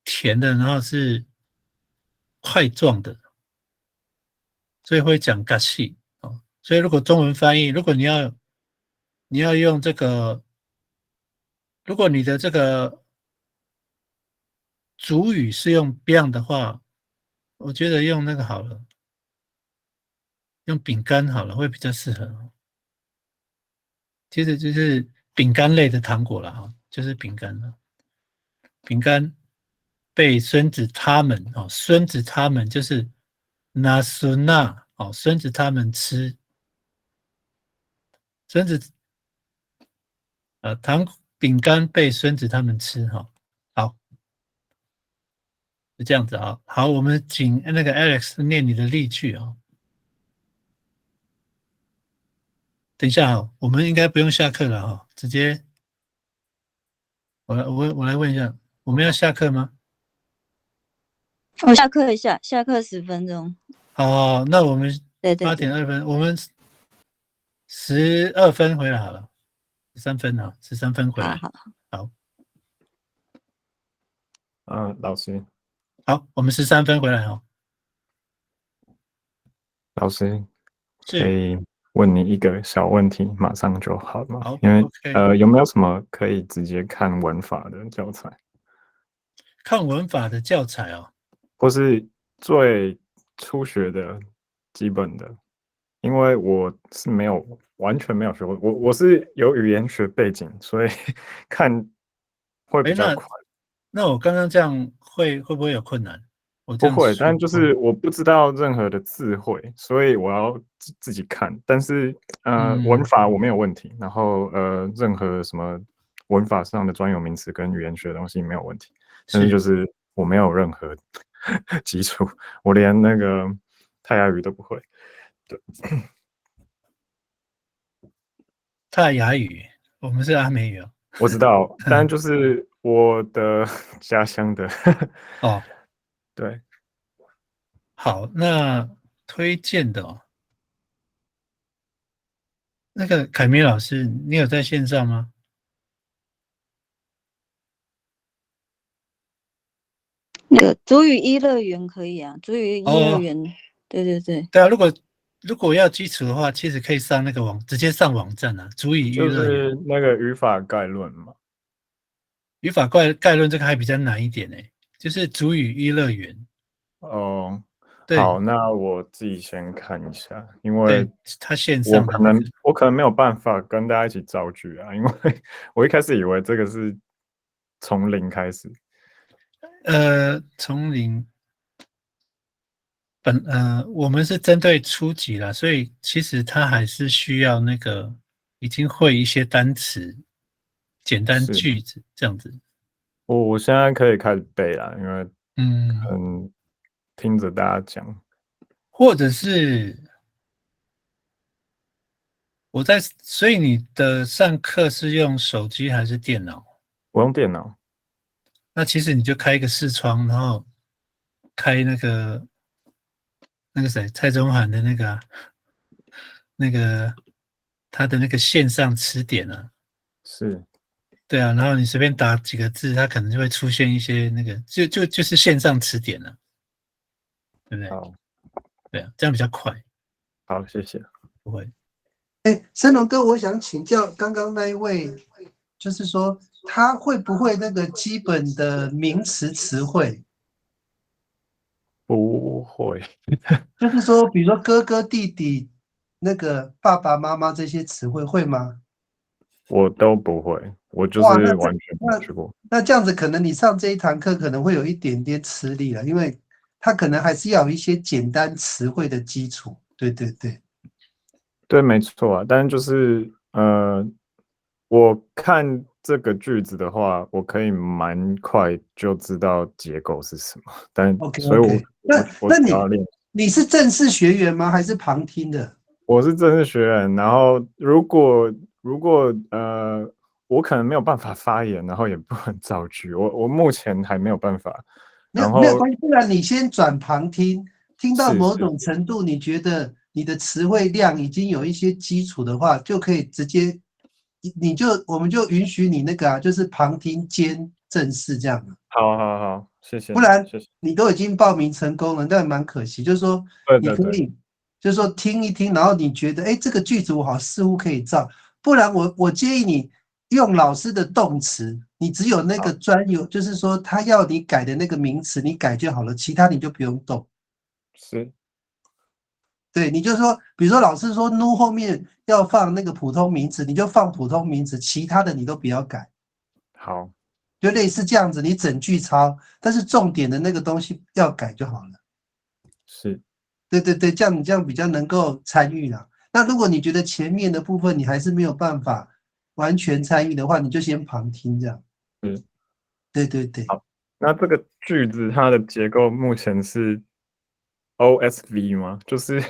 甜的，然后是块状的，所以会讲 gashi 哦。所以如果中文翻译，如果你要用这个，如果你的这个主语是用 biang 的话，我觉得用那个好了，用饼干好了，会比较适合。其实就是饼干类的糖果了哈，就是饼干了。饼干被孙子他们孙子他们就是拿孙那孙子他们吃，孙子饼干被孙子他们吃哈。好，就这样子啊。好，我们请那个 Alex 念你的例句啊。等一下哈，我们应该不用下课了哈，直接我来问一下，我们要下课吗？我下课一下，下课10分钟。好，那我们对8点2分，我们12分回来好了，13分啊，13分回来。好，老师，好，我们13分回来哦。老师可以问你一个小问题，马上就好吗？好，因为OK 有没有什么可以直接看文法的教材？看文法的教材哦，或是最初学的基本的，因为我是完全没有学过，我是有语言学背景，所以看会比较快。那我刚刚这样会不会有困难？我这样不会，但就是我不知道任何的字汇，所以我要自己看。但是文法我没有问题，然后任何什么文法上的专有名词跟语言学的东西没有问题，但是就是我没有任何基础，我连那个泰雅语都不会。对，泰雅语，我们是阿美语哦。我知道，但就是我的家乡的哦。对，好，那推荐的那个凯米老师，你有在线上吗？那个族语一乐园可以啊，族语一乐园，对对对。对啊，如果要基础的话，其实可以上那个直接上网站啊，族语一乐园。就是那个语法概论嘛。语法概论这个还比较难一点呢，就是族语一乐园。哦，对，好，那我自己先看一下，因为它线上的我可能没有办法跟大家一起造句啊，因为我一开始以为这个是从零开始。从零，我们是针对初级啦，所以其实它还是需要那个已经会一些单词、简单句子这样子。我现在可以开始背啦，因为听着大家讲，或者是所以你的上课是用手机还是电脑？我用电脑。那其实你就开一个视窗，然后开那个谁蔡宗涵的那个他的那个线上词典啊。是。对啊，然后你随便打几个字，它可能就会出现一些那个，就是线上词典了，对不对？好，对啊，这样比较快。好，谢谢。不会。森龙哥，我想请教刚刚那一位，就是说他会不会那个基本的名词词汇？不会。就是说，比如说哥哥、弟弟、那个爸爸妈妈这些词汇会吗？我都不会，我就是完全没学过。那这样子，可能你上这一堂课可能会有一点点吃力了，因为他可能还是要有一些简单词汇的基础。对对对，对，没错啊。但是就是我看这个句子的话，我可以蛮快就知道结构是什么。但 OK 所以我 OK，那我那你只要练。你是正式学员吗？还是旁听的？我是正式学员，然后如果我可能没有办法发言，然后也不能造句，我目前还没有办法。没有然后没有关系，不然你先转旁听，听到某是是种程度，你觉得你的词汇量已经有一些基础的话，就可以直接，我们就允许你那个啊，就是旁听兼正式这样啊。好好好，谢谢你，不然谢谢。你都已经报名成功了，那蛮可惜。就是说，对对对，你可以，就是说听一听，然后你觉得，哎，这个句子我好似乎可以造。不然我建议你用老师的动词，你只有那个好专有，就是说他要你改的那个名词，你改就好了，其他你就不用动。是对，你就说，比如说老师说 “nu” 后面要放那个普通名词，你就放普通名词，其他的你都不要改。好就类似这样子，你整句抄，但是重点的那个东西要改就好了。是对对对，你这样比较能够参与啦。那如果你觉得前面的部分你还是没有办法完全参与的话，你就先旁听这样。是对对对，好。那这个句子它的结构目前是 OSV 吗？就是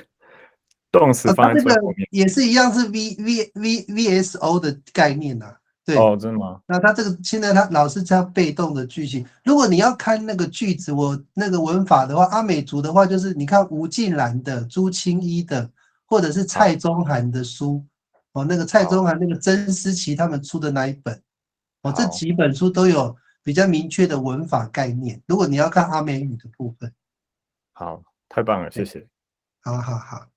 动词它放在这个最后面。也是一样是 VSO 的概念呐、对，哦，真的吗？那他这个现在他老是这样被动的句型。如果你要看那个句子，我那个文法的话，阿美族的话就是你看吴敬兰的、朱清一的，或者是好蔡宗涵的书哦，那个蔡好宗涵那个曾思琪他们出的那一本哦，这好几本书都有比较明确的文法概念。如果你要看阿美语的部分，好，太棒了，谢对，谢。好好好。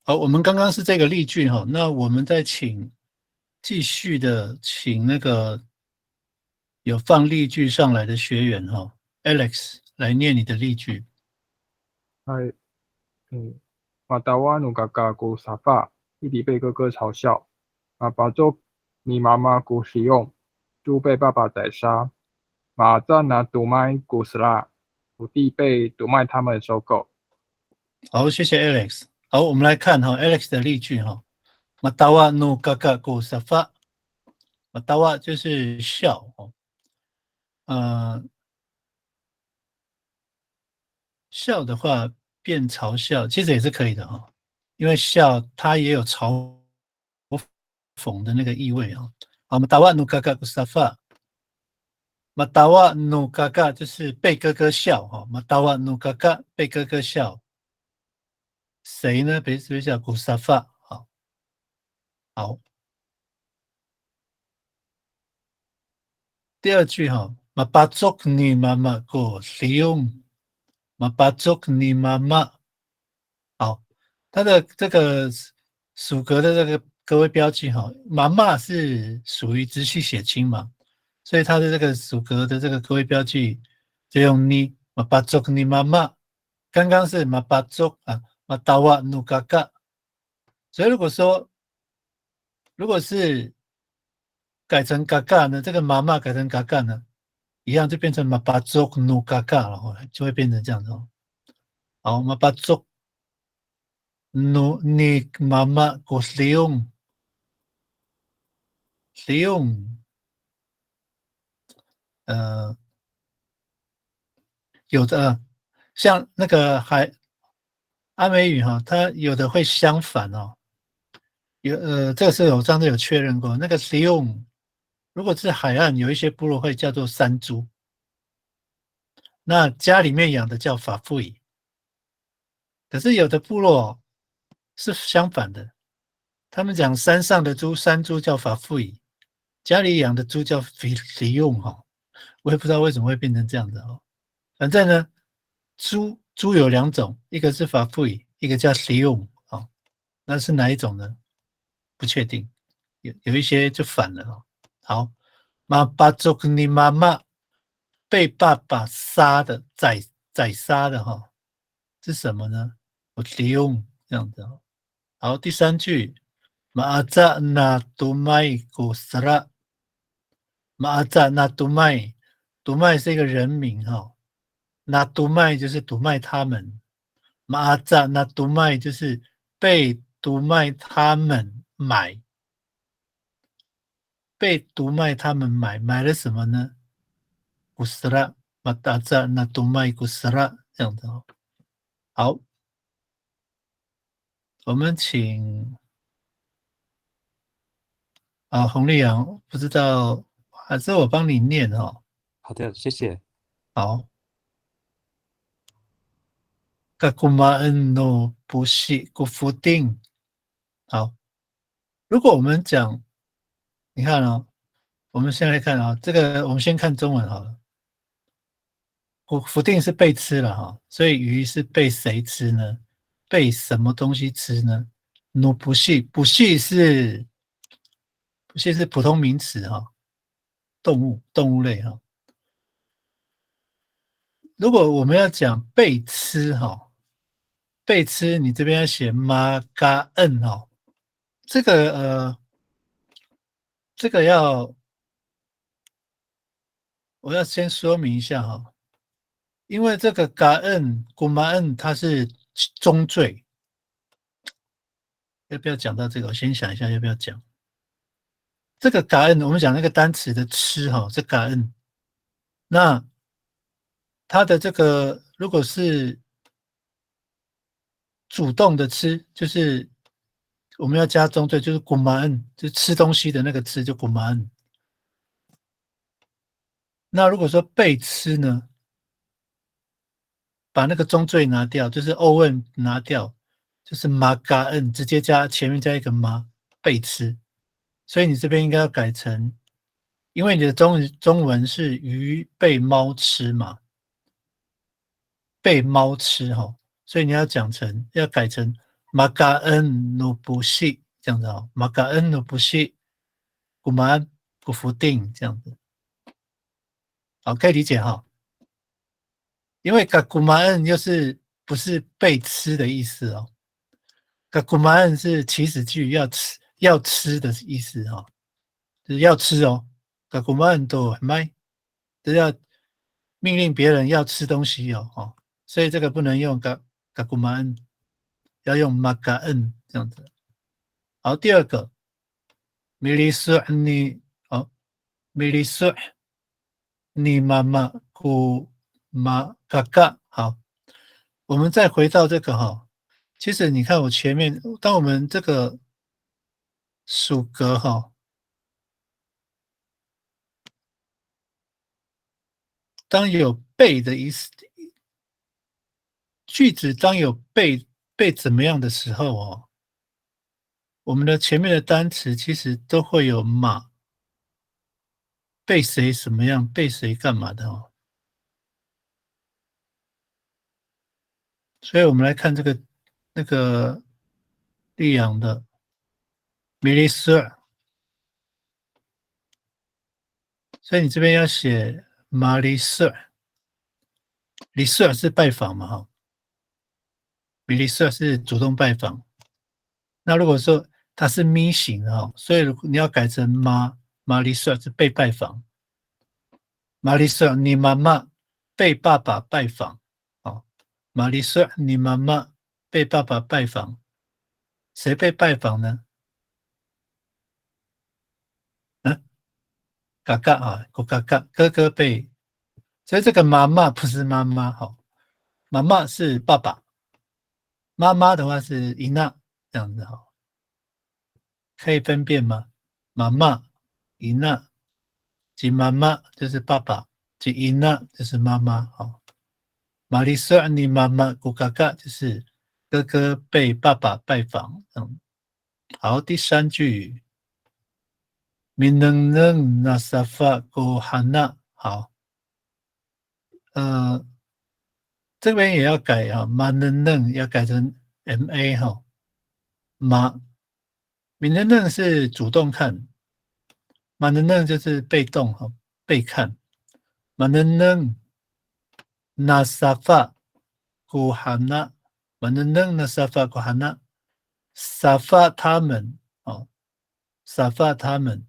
好，我们刚刚是这个例句哈，那我们再继续的请那个有放例句上来的学员哈，Alex 来念你的例句。はい。马达瓦努嘎嘎古萨法，弟弟被哥哥嘲笑。巴州你妈妈古使用，猪被爸爸宰杀。马赞拿毒麦古斯拉，土地被毒麦他们收购。好，谢谢 Alex。好，我们来看哈 Alex 的例句哈。Matawa no kaka go safa。Matawa 就是笑哦，笑的话变嘲笑，其实也是可以的哈，因为笑它也有嘲讽的那个意味啊。好，Matawa no kaka go safa。Matawa no kaka 就是被哥哥笑哈，Matawa no kaka 被哥哥笑。谁呢？别叫古萨法。好，好。第二句哈，mapasok ni mama ko siyong。mapasok ni mama。好，它的这个属格的这个格位标记哈，妈妈是属于直系血亲嘛，所以它的这个属格的这个格位标记就用你 mapasok ni mama。刚刚是 mapasok 啊，matawa no kaka。所以如果是改成嘎嘎呢，这个妈妈改成嘎嘎呢，一样就变成 mapasok no kaka 了，就会变成这样子哦。好，mapasok no ni mama ko siyong。有的像那个阿美语哈，它有的会相反哦。这个是我上次有确认过，那个 siyong 如果是海岸有一些部落会叫做山猪，那家里面养的叫法富伊。可是有的部落是相反的，他们讲山上的猪，山猪叫法富伊，家里养的猪叫肥用哈，我也不知道为什么会变成这样的哦。反正呢，猪有2种，一个是法富，一个叫肥用啊，那是哪一种呢？不确定，有一些就反了哦。好，妈巴族你妈妈被爸爸杀的宰杀的哈，是什么呢？我肥用这样子哦。好，第3句。马阿扎那杜麦古斯拉，马阿扎那杜麦，杜麦是一个人名哈，那杜麦就是毒卖他们，马阿扎那杜麦就是被毒卖他们买，被毒卖他们买了什么呢？古斯拉，马阿扎那杜麦古斯拉这样子哦。好，我们请。洪立阳，不知道还是我帮你念哦。好的，谢谢。好，Kakumaan no bushi kufuding。好，如果我们讲，你看哦，我们先来看啊，这个我们先看中文好了。福定是被吃了哈，所以鱼是被谁吃呢？被什么东西吃呢？no 不系是普通名词哈，动物类哈。如果我们要讲被吃哈，被吃你这边要写 magaan 哈，这个我要先说明一下哈，因为这个 gaan gumaan 它是中缀，要不要讲到这个？我先想一下要不要讲。这个 gaan 我们讲那个单词的吃哈，是 gaan，那它的这个如果是主动的吃，就是我们要加中缀，就是 gumaan， 就是吃东西的那个吃就 gumaan。那如果说被吃呢，把那个中缀拿掉，就是 on 拿掉，就是 magaan， 直接前面加一个 ma， 被吃。所以你这边应该要改成，因为你的中文是鱼被猫吃嘛，被猫吃哈，所以你要改成 magaan no bushi 这样子哦 ，magaan no bushi gumaan gufuding 这样子。好，可以理解哈。因为 gagumaan 又是不是被吃的意思哦 ，gagumaan 是祈使句，要吃的意思哈，就是要吃哦 ，gagumaan 都卖，就是要命令别人要吃东西哦，所以这个不能用 gagumaan， 要用 magaan 这样子。好，第2个 milisu 你妈妈姑妈嘎嘎。好，我们再回到这个哈，其实你看我前面，当我们这个属格哈，当有被的意思，句子当有被怎么样的时候哦，我们的前面的单词其实都会有马，被谁什么样，被谁干嘛的哦。所以我们来看这个那个利阳的 Melissa， 所以你这边要写 Melissa， Lisa 是拜访嘛哈 ，Melissa 是主动拜访。那如果说它是咪型哈，所以你要改成Melissa 是被拜访。Melissa， 你妈妈被爸爸拜访。Melissa， 你妈妈被爸爸拜访，谁被拜访呢？嘎嘎啊，嘎嘎，哥哥被，所以这个妈妈不是妈妈，好，妈妈是爸爸，妈妈的话是伊娜，这样子哈，可以分辨吗？妈妈、伊娜及妈妈就是爸爸，及伊娜就是妈妈，好。玛丽索你妈妈古嘎嘎就是哥哥被爸爸拜访，好，第3句 mineneng nasafa kohana 好，这边也要改啊 maneneng 要改成 ma 哈 ma mineneng 是主动看 maneneng 就是被动哈被看 maneneng nasafa kohana maneneng nasafa kohana safa 他们哦 safa 他们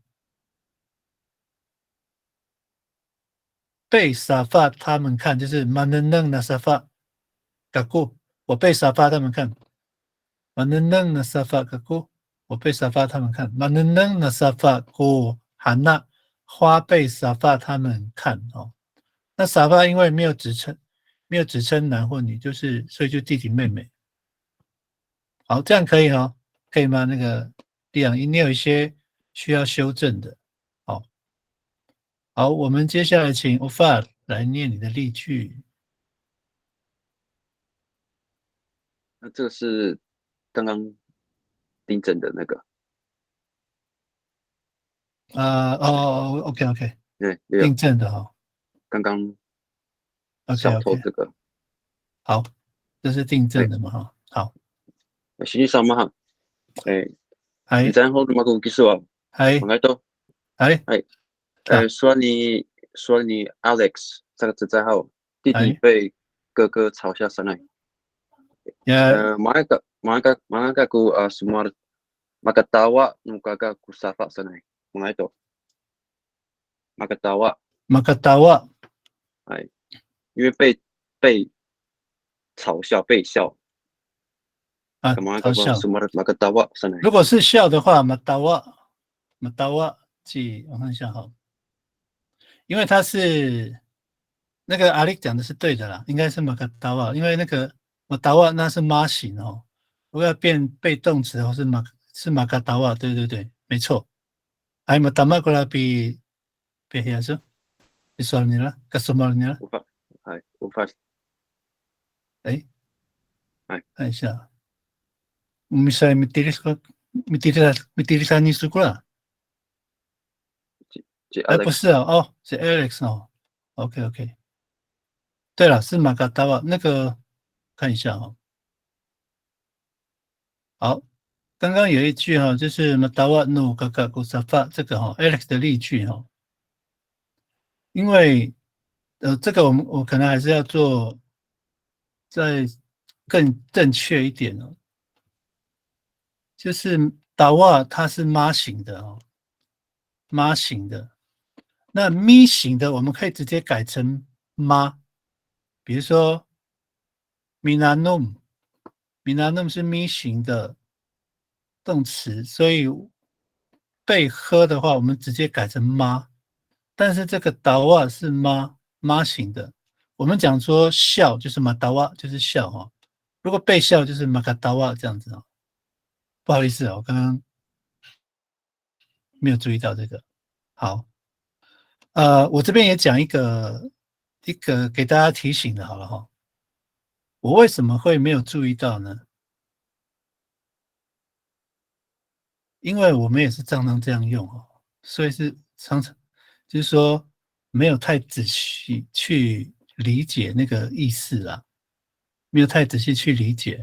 被沙发他们看，就是 maneneng na safa kaku， 我被沙发他们看 maneneng na safa kaku， 我被沙发他们看 maneneng na safa ko hana， 花被沙发他们看哦。那沙发因为没有指称男或女，就是所以就弟弟妹妹。好，这样可以哦，可以吗？那个丽阳，你有一些需要修正的。好，我们接下来请 Ofad 来念你的例句。那这个是刚刚订正的那个， OK， 对，订正的哈。刚刚 OK， 小偷这个，好，这是订正的嘛哈。好，实际上嘛，係你真好嘛個技術啊，係我喺度，說你 Alex 这个字在后，弟弟被哥哥嘲笑上来。Mga ku semua makatawa nung kakak ku sapa sanay. Mga ito. Makatawa. 因为被嘲笑被笑。嘲笑。makatawa sanay. 如果是笑的话 matawa 记我看一下哈，因为他是那个阿力讲的是对的啦，应该是 makatawa， 因为那个 matawa 那是妈型哦，如果要变被动词或是 makatawa， 对，没错。哎，matama 过来比下说，你说你了，干什么你了？无法。哎，看一下。Misalnya mitirisan ni Sukura， 不是哦，是 Alex 哦 ，OK， 对了，是马嘎达瓦那个，看一下哦。好，刚刚有一句哈，就是马达瓦努嘎嘎古萨法这个哈 ，Alex 的例句哈，因为这个我可能还是要做再更正确一点哦。就是达瓦它是妈型的哦，妈型的。那咪型的我们可以直接改成妈，比如说 minanum 是咪型的动词，所以被喝的话我们直接改成妈。但是这个达瓦是妈型的，我们讲说笑就是马达瓦就是笑哈，如果被笑就是马嘎达瓦这样子哦。不好意思，我刚刚没有注意到这个。好，我这边也讲一个给大家提醒的，好了哈。我为什么会没有注意到呢？因为我们也是常常这样用哦，所以是常常就是说没有太仔细去理解那个意思啦，没有太仔细去理解，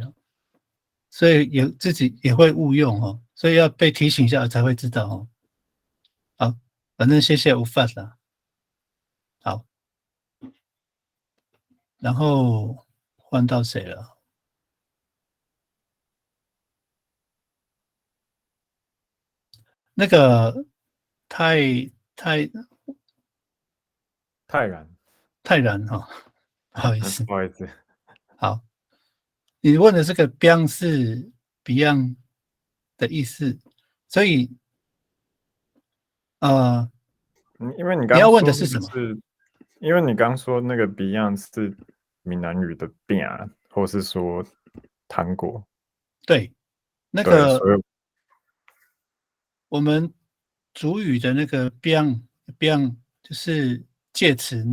所以自己也会误用哦，所以要被提醒一下才会知道哦。好，反正谢谢无法啦。好，然后换到谁了？那个泰然哈，不好意思，不好意思。好，你问的这个 Beyond 是 Beyond 的意思，所以因为你刚你要问的是什么？因为你刚说那个 Beyond 是闽南语的饼，或是说糖果。对，那个我们主语的那个 Beyond 就是介词，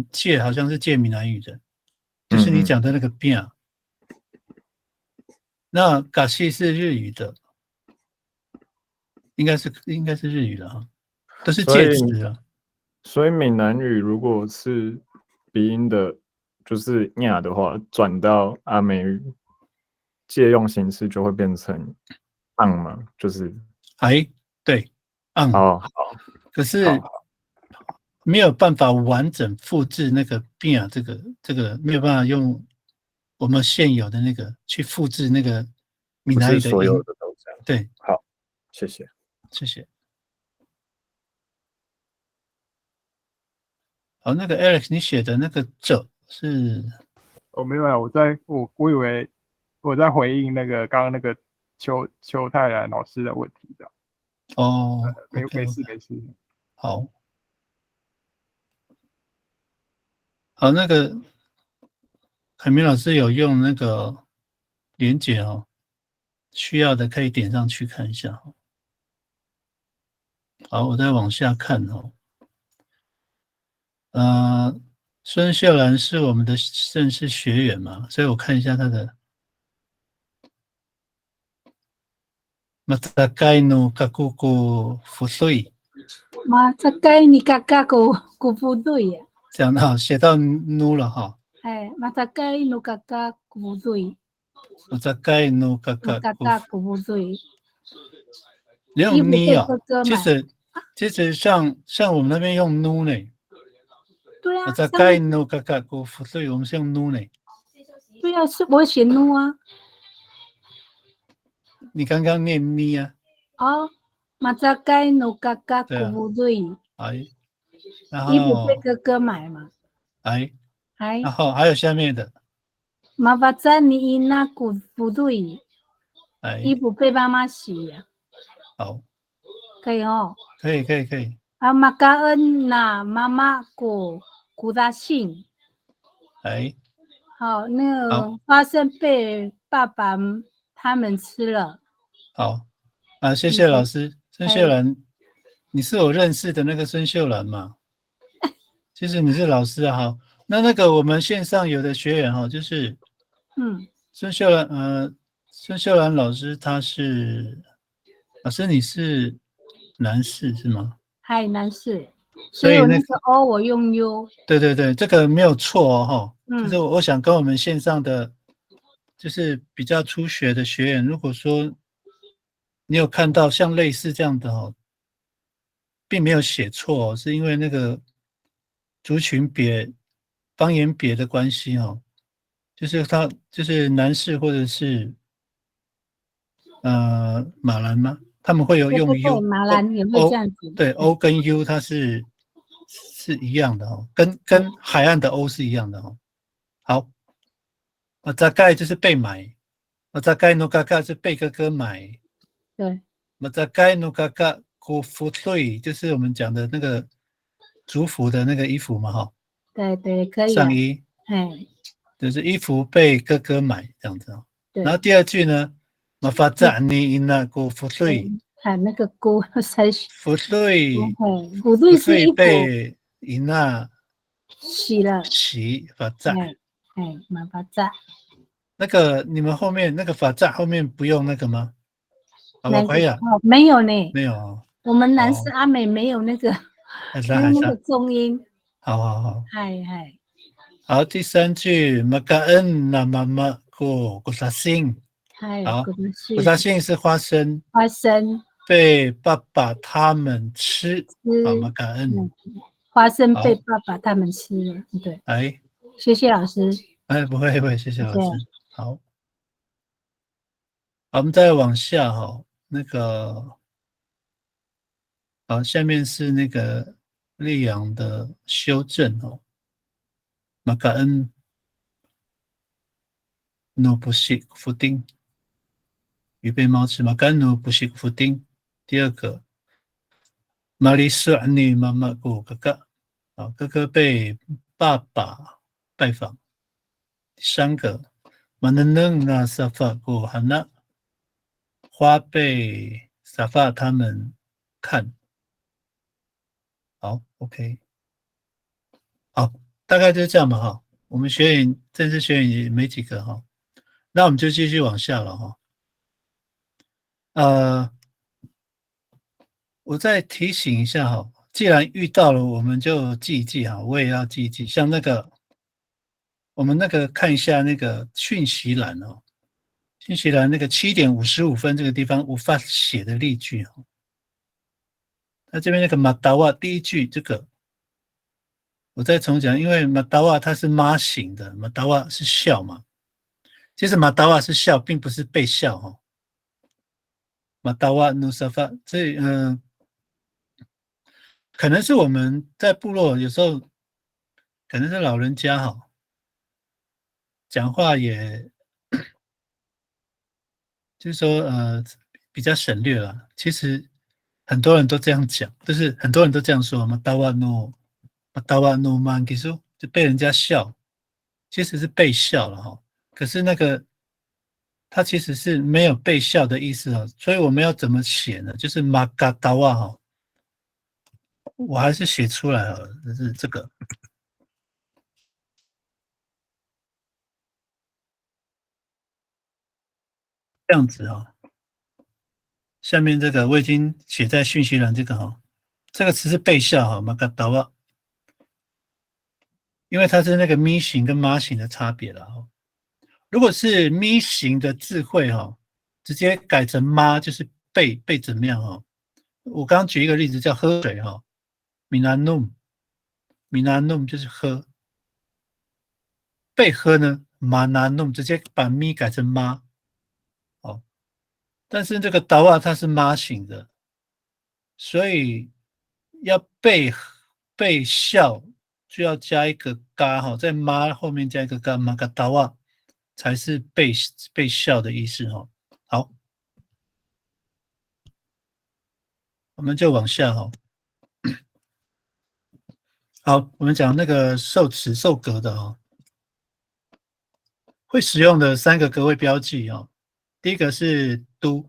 好像是介闽南语的，就是你讲的那个 Beyond。那嘎西是日语的，应该是日语的哈。都是所以介词啊。所以闽南语如果是鼻音的，就是呀的话，转到阿美语，借用形式就会变成昂嘛，就是哎，对，好可是没有办法完整复制那个病啊，这个没有办法用我们现有的那个去复制那个闽不南语的音。是所有的都这样。对，好，谢谢。谢谢。好，那个 Alex 你写的那个这是没有啊，我以为我在回应那个刚刚那个邱泰然老师的问题的。哦没，OK，事没事。好，好，那个海明老师有用那个连结哦，需要的可以点上去看一下。好，我再往下看哦。孙秀兰是我们的正式学员嘛，所以我看一下她的。Matakai no kakuku fusui， Matakai ni kakako kupudui. 这样好，写到 nu 了哈。Matakai no kaka kupudui. Matakai no Kaka kakaku， kupudui. 你用衣服 ni 被哦，哥哥买。其实像我们那边用 nu 呢。对啊， Matakai no kakaku fusui， 我们是用 nu 呢。对啊，是我写 nu 啊。你刚刚念 ni 啊。哦，Matakai no kaka kupudui。哎，然衣服被后哥哥买嘛。哎，哎然后还有下面的。Mavazani ina kupudui。哎，衣服被妈妈洗呀。好，可以哦。可以。Makaen na mama ko kudasin。哎，好，那个花生被爸爸他们吃了。好啊，谢谢老师。孙秀兰，你是我认识的那个孙秀兰嘛？其实你是老师啊。好，那个我们线上有的学员哈，就是孙秀兰老师，他是老师，你是男士是吗？嗨，男士。所以那个 O 我用 U。对，这个没有错哦哈。就是嗯，我想跟我们线上的就是比较初学的学员，如果说你有看到像类似这样的哦，并没有写错哦，是因为那个族群别、方言别的关系哦，就是他就是男士或者是马兰吗？他们会有用 U， 对，马兰也会这样子。对 O 跟 U 它是一样的哦，跟海岸的 O 是一样的哦。好，大概就是被买，大概 no 嘎嘎是被哥哥买。对，大概 no 嘎嘎古服对，就是我们讲的那个族服的那个衣服嘛哈。对，可以。上衣，就是衣服被哥哥买这样子哦。然后第二句呢，麻烦在你那个服对，那个锅才服对，服对是衣服被伊娜洗了，法在。麻烦在。那个你们后面那个法在后面不用那个吗？我可以啊。没有呢，没有哦。我们南师阿美没有那个重音。好。嗨。好，第三句，马嘎恩那妈妈古萨辛。好，古萨辛是花生。被爸爸他们吃。马嘎恩。花生被爸爸他们吃了。对。哎，谢谢老师。不会，谢谢老师。好，我们再往下哈，那个，好，下面是那个丽阳的修正哦。马嘎恩诺不西福丁，鱼被猫吃。马嘎恩诺不西福丁。第二个，马里斯安尼妈妈古哥哥，哥哥被爸爸拜访。第三个，马能能那沙发古汉娜。花被沙发他们看。好 ，OK， 好，大概就这样吧哈。我们正式学员也没几个哈，那我们就继续往下了哈。我再提醒一下哈，既然遇到了，我们就记一记哈，我也要记一记。像那个，我们那个看一下那个讯息栏哦，讯息栏那个7:55这个地方无法写的例句哈。那这边那个马达瓦第一句这个，我再重讲，因为马达瓦它是妈型的，马达瓦是笑嘛，其实马达瓦是笑，并不是被笑哈。马达瓦努沙发，这可能是我们在部落有时候，可能是老人家哈，讲话也，就是说比较省略了。其实很多人都这样讲，就是很多人都这样说嘛，达瓦诺曼，其实就被人家笑，其实是被笑了哈。可是那个他其实是没有被笑的意思啊，所以我们要怎么写呢？就是马嘎达瓦哈。我还是写出来了，就是这个。这样子哈，下面这个我已经写在讯息栏这个哈，这个词是被笑哈，马嘎达瓦，因为它是那个咪型跟妈型的差别了哈。如果是咪型的智慧哈，直接改成妈就是被怎么样哈？我刚刚举一个例子叫喝水哈，米南弄就是喝，被喝呢马南弄直接把咪改成妈，哦，但是这个达瓦它是妈型的，所以要被笑就要加一个嘎哈，在妈后面加一个嘎，马嘎达瓦才是被笑的意思哈。好，我们就往下哈。好，我们讲那个受词受格的哈，会使用的3个格位标记哈。第一个是do，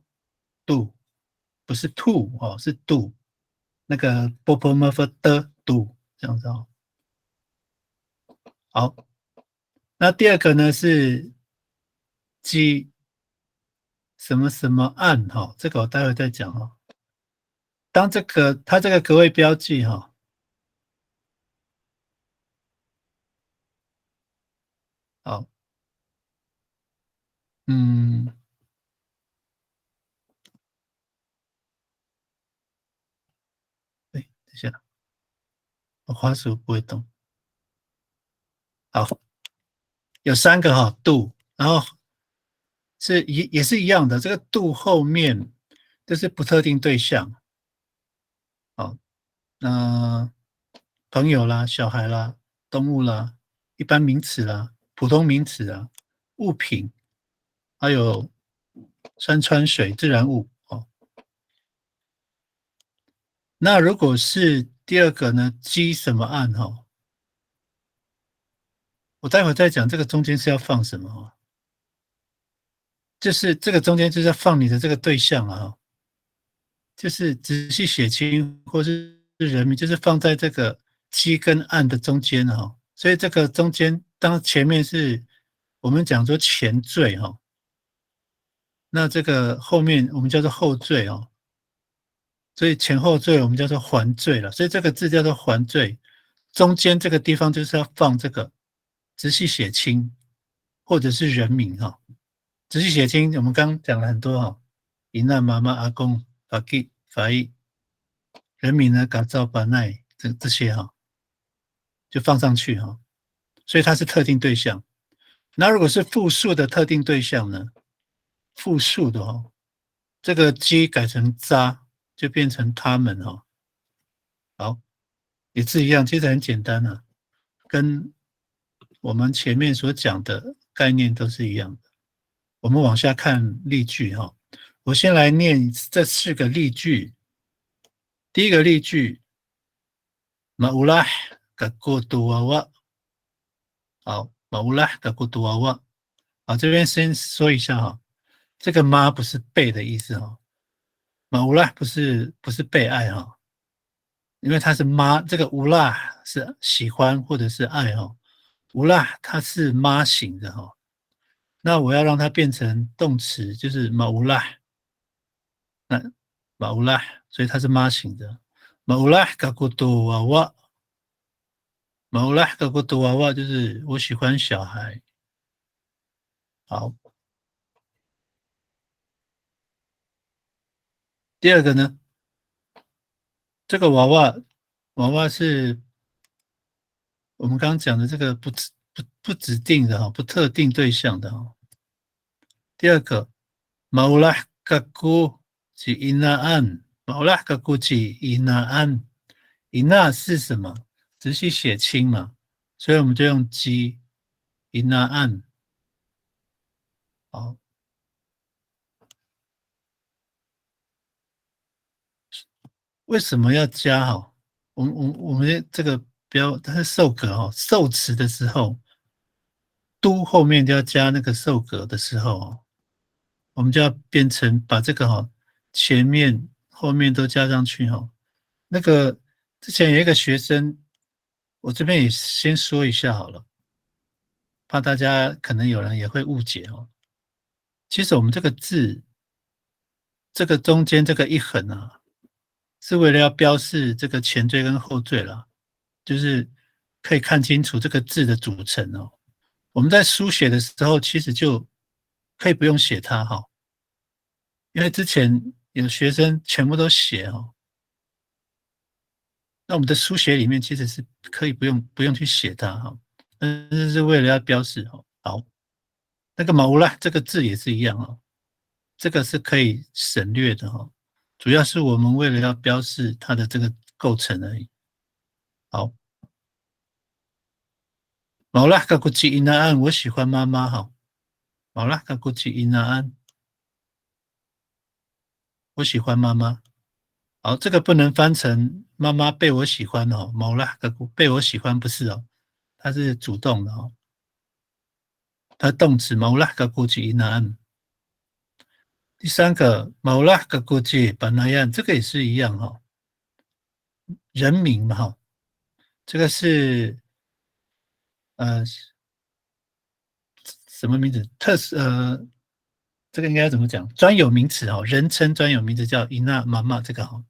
不是 to 哦，是 do， 那个 bopomorph 的 do 这样子哦。好，那第二个呢是 g 什么什么按哈，这个我待会再讲哈。当它这个格位标记哈，好，等一下，我滑鼠不会动。好，有3个哈 do， 然后也是一样的，这个 do 后面就是不特定对象。好，那朋友啦、小孩啦、动物啦、一般名词啦、普通名词啊、物品，还有山川水、自然物哦。那如果是第二个呢，基什么案哈？我待会再讲这个中间是要放什么哈，就是这个中间就是要放你的这个对象啊，就是仔细写清或是人名，就是放在这个基跟案的中间哈。所以这个中间当前面是我们讲说前缀哈，那这个后面我们叫做后缀哦。所以前后缀我们叫做环缀了，所以这个字叫做环缀，中间这个地方就是要放这个直系血亲或者是人名哈。直系血亲我们刚刚讲了很多哈，姨娜、妈妈、阿公、法基、法医，人名呢嘎造、巴奈这些哈，就放上去哈。所以它是特定对象。那如果是复数的特定对象呢？复数的哈，这个基改成扎。就变成他们哈，好，也是一样，其实很简单啊，跟我们前面所讲的概念都是一样的。我们往下看例句哈，我先来念这4个例句。第一个例句，马乌拉嘎过多娃娃，好，马乌拉嘎过多娃娃，好，这边先说一下哈，这个妈不是被的意思哈。马乌拉不是被爱哈，因为它是妈，这个乌拉是喜欢或者是爱哈，乌拉它是妈型的哈，那我要让它变成动词，就是马乌拉，那马乌拉，所以它是妈型的。马乌拉嘎古多娃娃，马乌拉嘎古多娃娃就是我喜欢小孩。好，第二个呢，这个娃娃是我们刚刚讲的这个不指定的哈，不特定对象的哈。第二个，马乌拉嘎古是伊纳安，马乌拉嘎古是伊纳安，伊纳是什么？直系血亲嘛，所以我们就用基伊纳安。好，为什么要加哈？我们这个不要，它是受格哈，受词的时候，都后面就要加那个受格的时候哦，我们就要变成把这个哈前面后面都加上去哈。那个之前有一个学生，我这边也先说一下好了，怕大家可能有人也会误解哦。其实我们这个字，这个中间这个一横啊，是为了要标示这个前缀跟后缀啦，就是可以看清楚这个字的组成哦。我们在书写的时候，其实就可以不用写它哈，因为之前有学生全部都写哦。那我们的书写里面其实是可以不用去写它哈，但是是为了要标示哦。好，那个毛啦这个字也是一样哦，这个是可以省略的哈，主要是我们为了要标示它的这个构成而已。好，毛啦嘎古吉伊纳安，我喜欢妈妈哈。毛啦嘎古吉伊纳安，我喜欢妈妈。好，这个不能翻成妈妈被我喜欢哦，毛啦嘎古被我喜欢不是哦，它是主动的哦。它动词毛拉嘎古吉伊纳安。第三个毛拉嘎古吉巴那样，这个也是一样哈、人名嘛哈，这个是什么名字？这个应该怎么讲？专有名词哦，人称专有名词叫伊娜妈妈这个哈。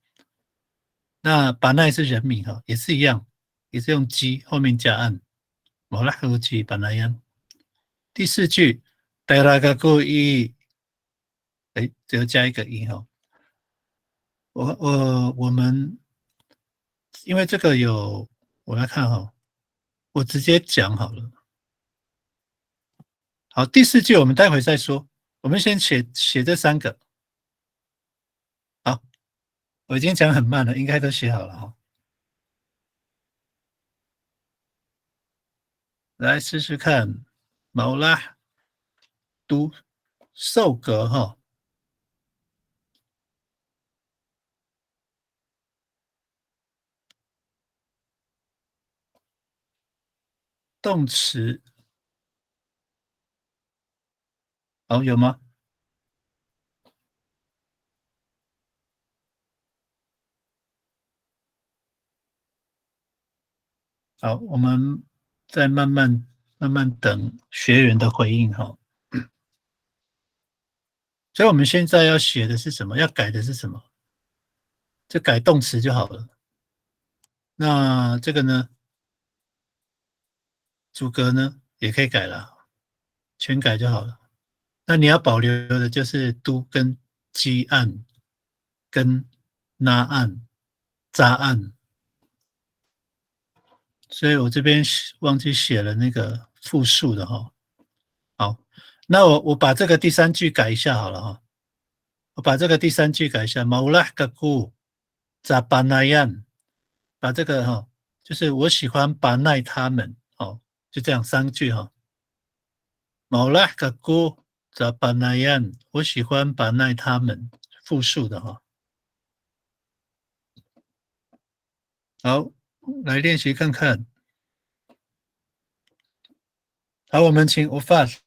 那巴奈是人名哈，也是一样，也是用基后面加按。毛拉嘎古吉巴那样。第四句，带拉嘎古伊，哎，只要加一个一哈。我们因为这个有，我来看哈，我直接讲好了。好，第四句我们待会再说，我们先写这三个。好，我已经讲很慢了，应该都写好了哈。来试试看，毛拉读受格哈，动词，好有吗？好，我们再慢慢等学员的回应哈。所以我们现在要写的是什么？要改的是什么？就改动词就好了。那这个呢？主格呢也可以改了，全改就好了。那你要保留的就是都跟基案、跟拉案、扎案。所以我这边忘记写了那个复数的哈。好，那我把这个第三句改一下好了哈。我把这个第三句改一下，毛拉嘎古扎巴奈样，把这个哈，就是我喜欢巴奈他们，哦，就这样三句哈。毛拉嘎古扎巴奈样，我喜欢巴奈他们，复数的哈。好，来练习看看。好，我们请 Ofat。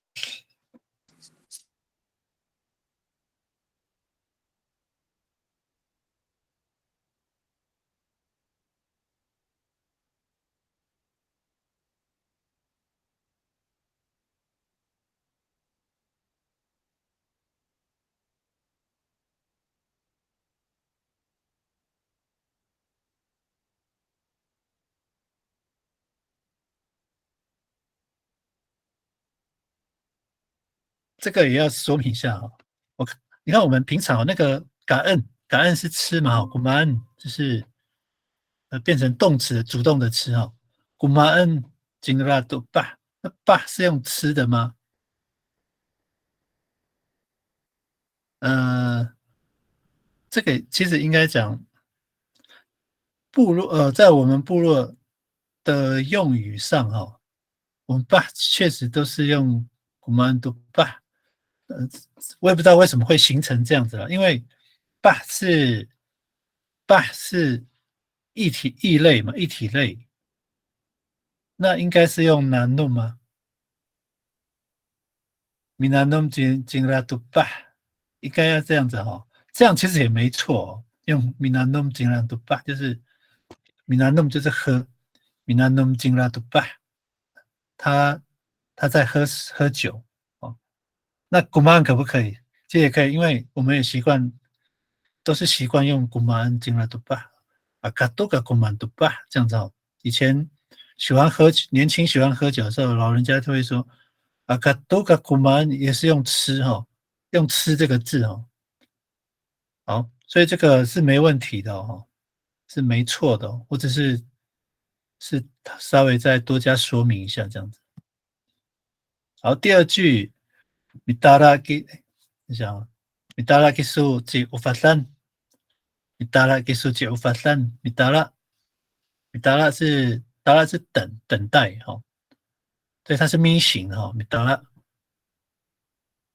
这个也要说明一下哈。你看我们平常那个感恩是吃嘛，古玛恩就是变成动词的主动的吃哈。古玛恩金拉多巴，那巴是用吃的吗？这个其实应该讲在我们部落的用语上哈，我们巴确实都是用古玛恩多巴。我也不知道为什么会形成这样子了，因为巴是异类嘛，异体类，那应该是用南弄吗？米南弄金拉杜巴，应该要这样子哈，这样其实也没错，用米南弄金拉杜巴就是米南弄就是喝，米南弄金拉杜巴，他在喝酒哦。那古曼可不可以？这也可以，因为我们也都是习惯用古曼金拉杜巴，卡多个古曼杜巴这样子哦。以前年轻喜欢喝酒的时候，老人家就会说卡多个古曼也是用吃哈，用吃这个字哈。好，所以这个是没问题的哦，是没错的哦，我只是稍微再多加说明一下这样子。好，第二句。Mitara ki mitara kisu ci ufatan mitara kisu ci ufatan mitara 是等待哈，所以它是咪型哈，mitara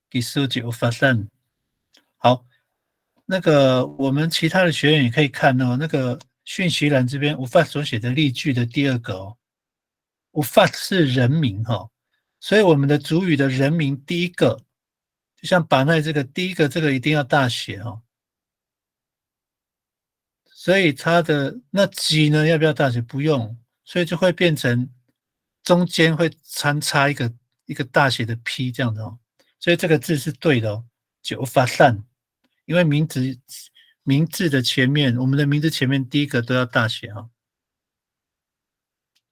kisu ci ufatan。好，那个我们其他的学员也可以看哦，那个讯息栏这边 ufat 所写的例句的第二个哦 ，ufat 是人名哈，所以我们的主语的人名第一个。就像把奈这个第一个这个一定要大写哈，所以它的那鸡呢要不要大写？不用，所以就会变成中间会参差一个大写的 P 这样子哦，所以这个字是对的哦，九法善，因为名字的前面，我们的名字前面第一个都要大写哈。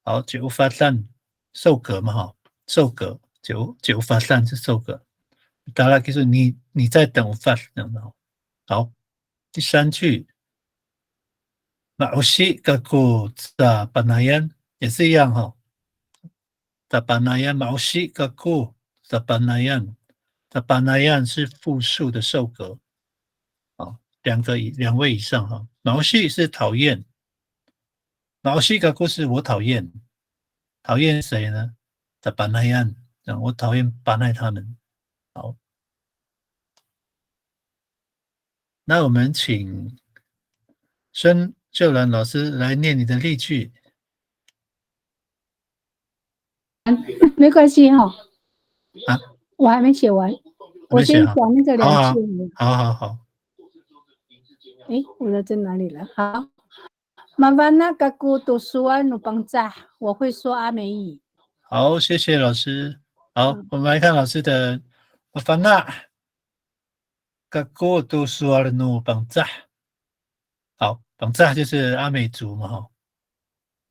好，九法善受格嘛哈，受格九法善是受格。达拉就是你在等我发这样的。好，第三句，马西格古的巴那yan也是一样哈。的巴那yan马西格古的巴那yan的巴那yan是复数的受格，啊，两位以上哈。马西是讨厌，马西格古是我讨厌谁呢？的巴那yan，我讨厌巴奈他们。好。那我们请孙秀兰老师来念你的例句。没关系哈。啊，我还没写完，我先讲那个两句。好。哎，我的在哪里了？好，麻烦那个古读书啊，努邦扎，我会说阿美语。好，谢谢老师。好，我们来看老师的麻烦那。Kako tu suarno bangza， 好，bangza就是阿美族嘛哈。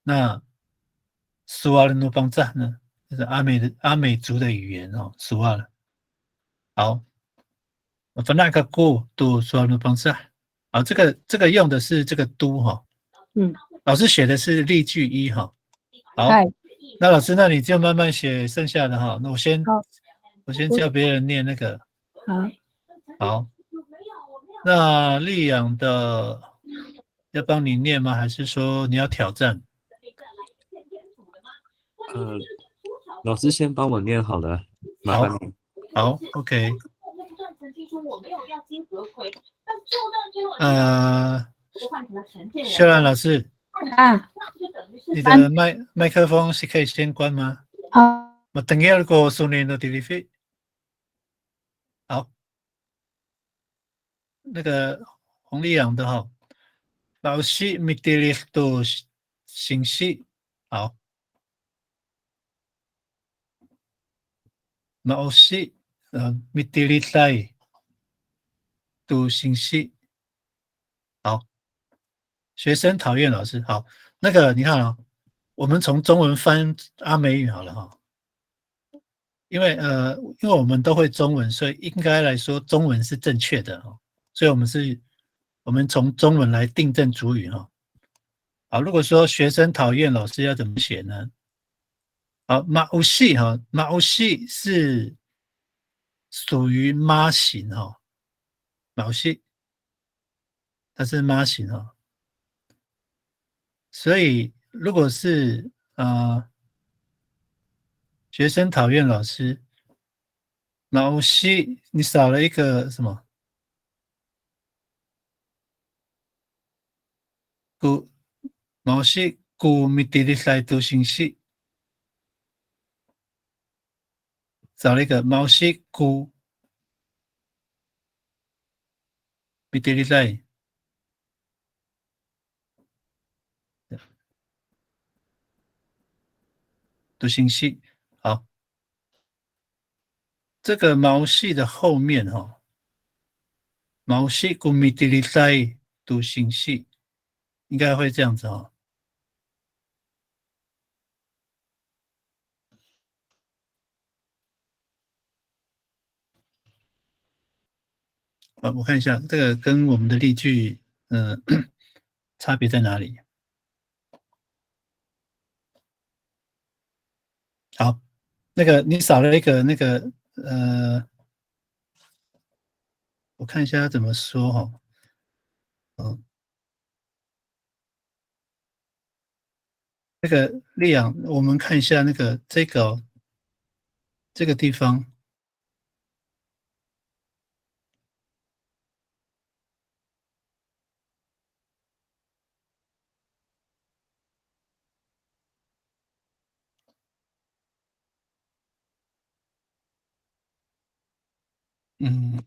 那 suarno bangza 呢，就是阿美族的语言哦，suar。好，麻那kako tu suarno bangza， 好，这个用的是这个都哈。老师写的是例句一哈。好，那老师，那你就慢慢写剩下的哈。那我先叫别人念那个。好，那丽阳的要帮你念吗？还是说你要挑战？老师先帮我念好了，麻烦你。好 ，OK。秀兰老师，你的麦克风是可以先关吗？我等一下过送你的 delivery。好。那个洪丽阳的哈，老师米德里多信息好，老师米德里来多信息好，学生讨厌老师好，那个你看啊，我们从中文翻阿美语好了哈，因为我们都会中文，所以应该来说中文是正确的哦。所以我们从中文来订正主语哈。好，如果说学生讨厌老师要怎么写呢？好，马乌西哈，马乌西是属于妈型哈，马乌西它是妈型哈，所以如果是学生讨厌老师，马乌西你少了一个什么？古毛西古米迪利塞读信息，少了一个毛西古米迪利塞读信息。好，这个毛细的后面哈，毛细古米迪利塞读信息，应该会这样子哈。我看一下这个跟我们的例句，差别在哪里？好，那个你少了一个那个我看一下怎么说哈。那个丽阳，我们看一下那个这个地方，嗯。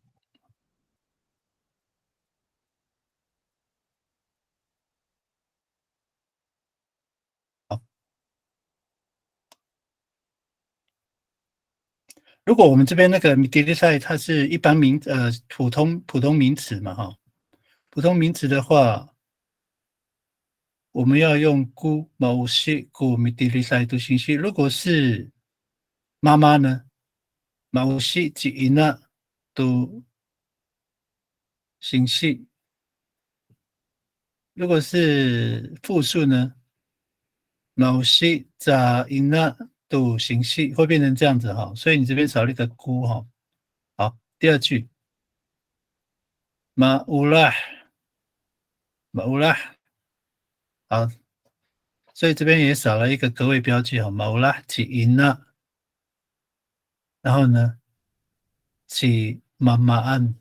如果我们这边那个 m i d i 赛它是一般普通名词嘛哈，普通名词的话，我们要用姑某西姑 m i d i 赛读信息。如果是妈妈呢，某西及伊那读信息。如果是复数呢，某西在伊那读信息，会变成这样子哈。所以你这边少了一个姑哈。好，第二句。马乌拉，马乌拉，好，所以这边也少了一个格位标记哈，马乌拉起因了，然后呢，起妈妈安，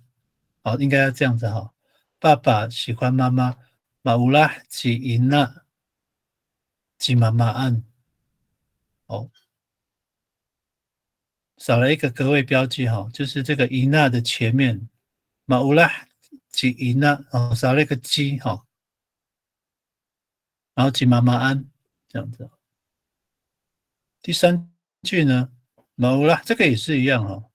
好，应该要这样子哈，爸爸喜欢妈妈，马乌拉起因了，起妈妈安，哦，少了一个格位标记哈，就是这个因那的前面，马乌拉起因了，哦，少了一个鸡哈。然后请妈妈安这样子。第三句呢，某啦，这个也是一样哦。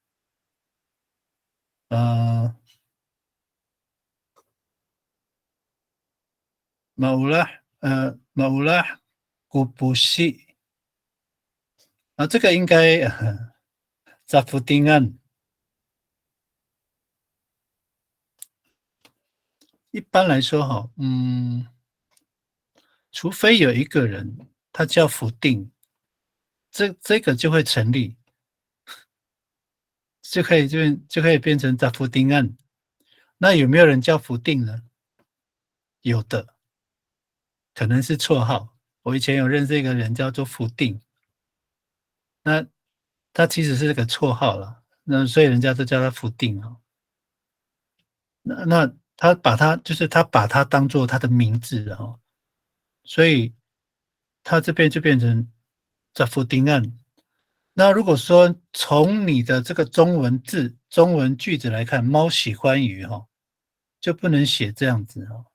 某啦，某啦，古不西啊，这个应该扎夫丁案。一般来说哈，除非有一个人他叫否定，这个就会成立，就可以变成扎夫丁案。那有没有人叫否定呢？有的，可能是绰号。我以前有认识一个人叫做福定，那他其实是个绰号了，那所以人家都叫他福定啊。那他把他当做他的名字啊，所以他这边就变成叫福定案。那如果说从你的这个中文句子来看，猫喜欢鱼哈，就不能写这样子哈。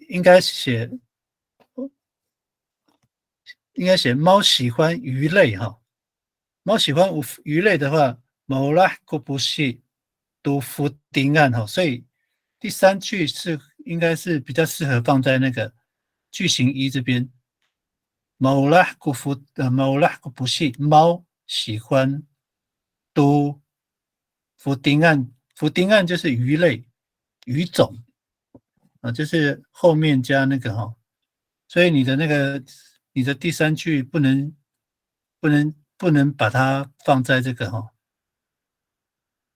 应该写猫喜欢鱼类哈。猫喜欢鱼类的话，某拉古不是读福丁案哈，所以第三句应该是比较适合放在那个句型一这边。某拉古福某拉古不是猫喜欢都福丁案，福丁案就是鱼类鱼种啊，就是后面加那个哈，所以你的第三句不能把它放在这个哈，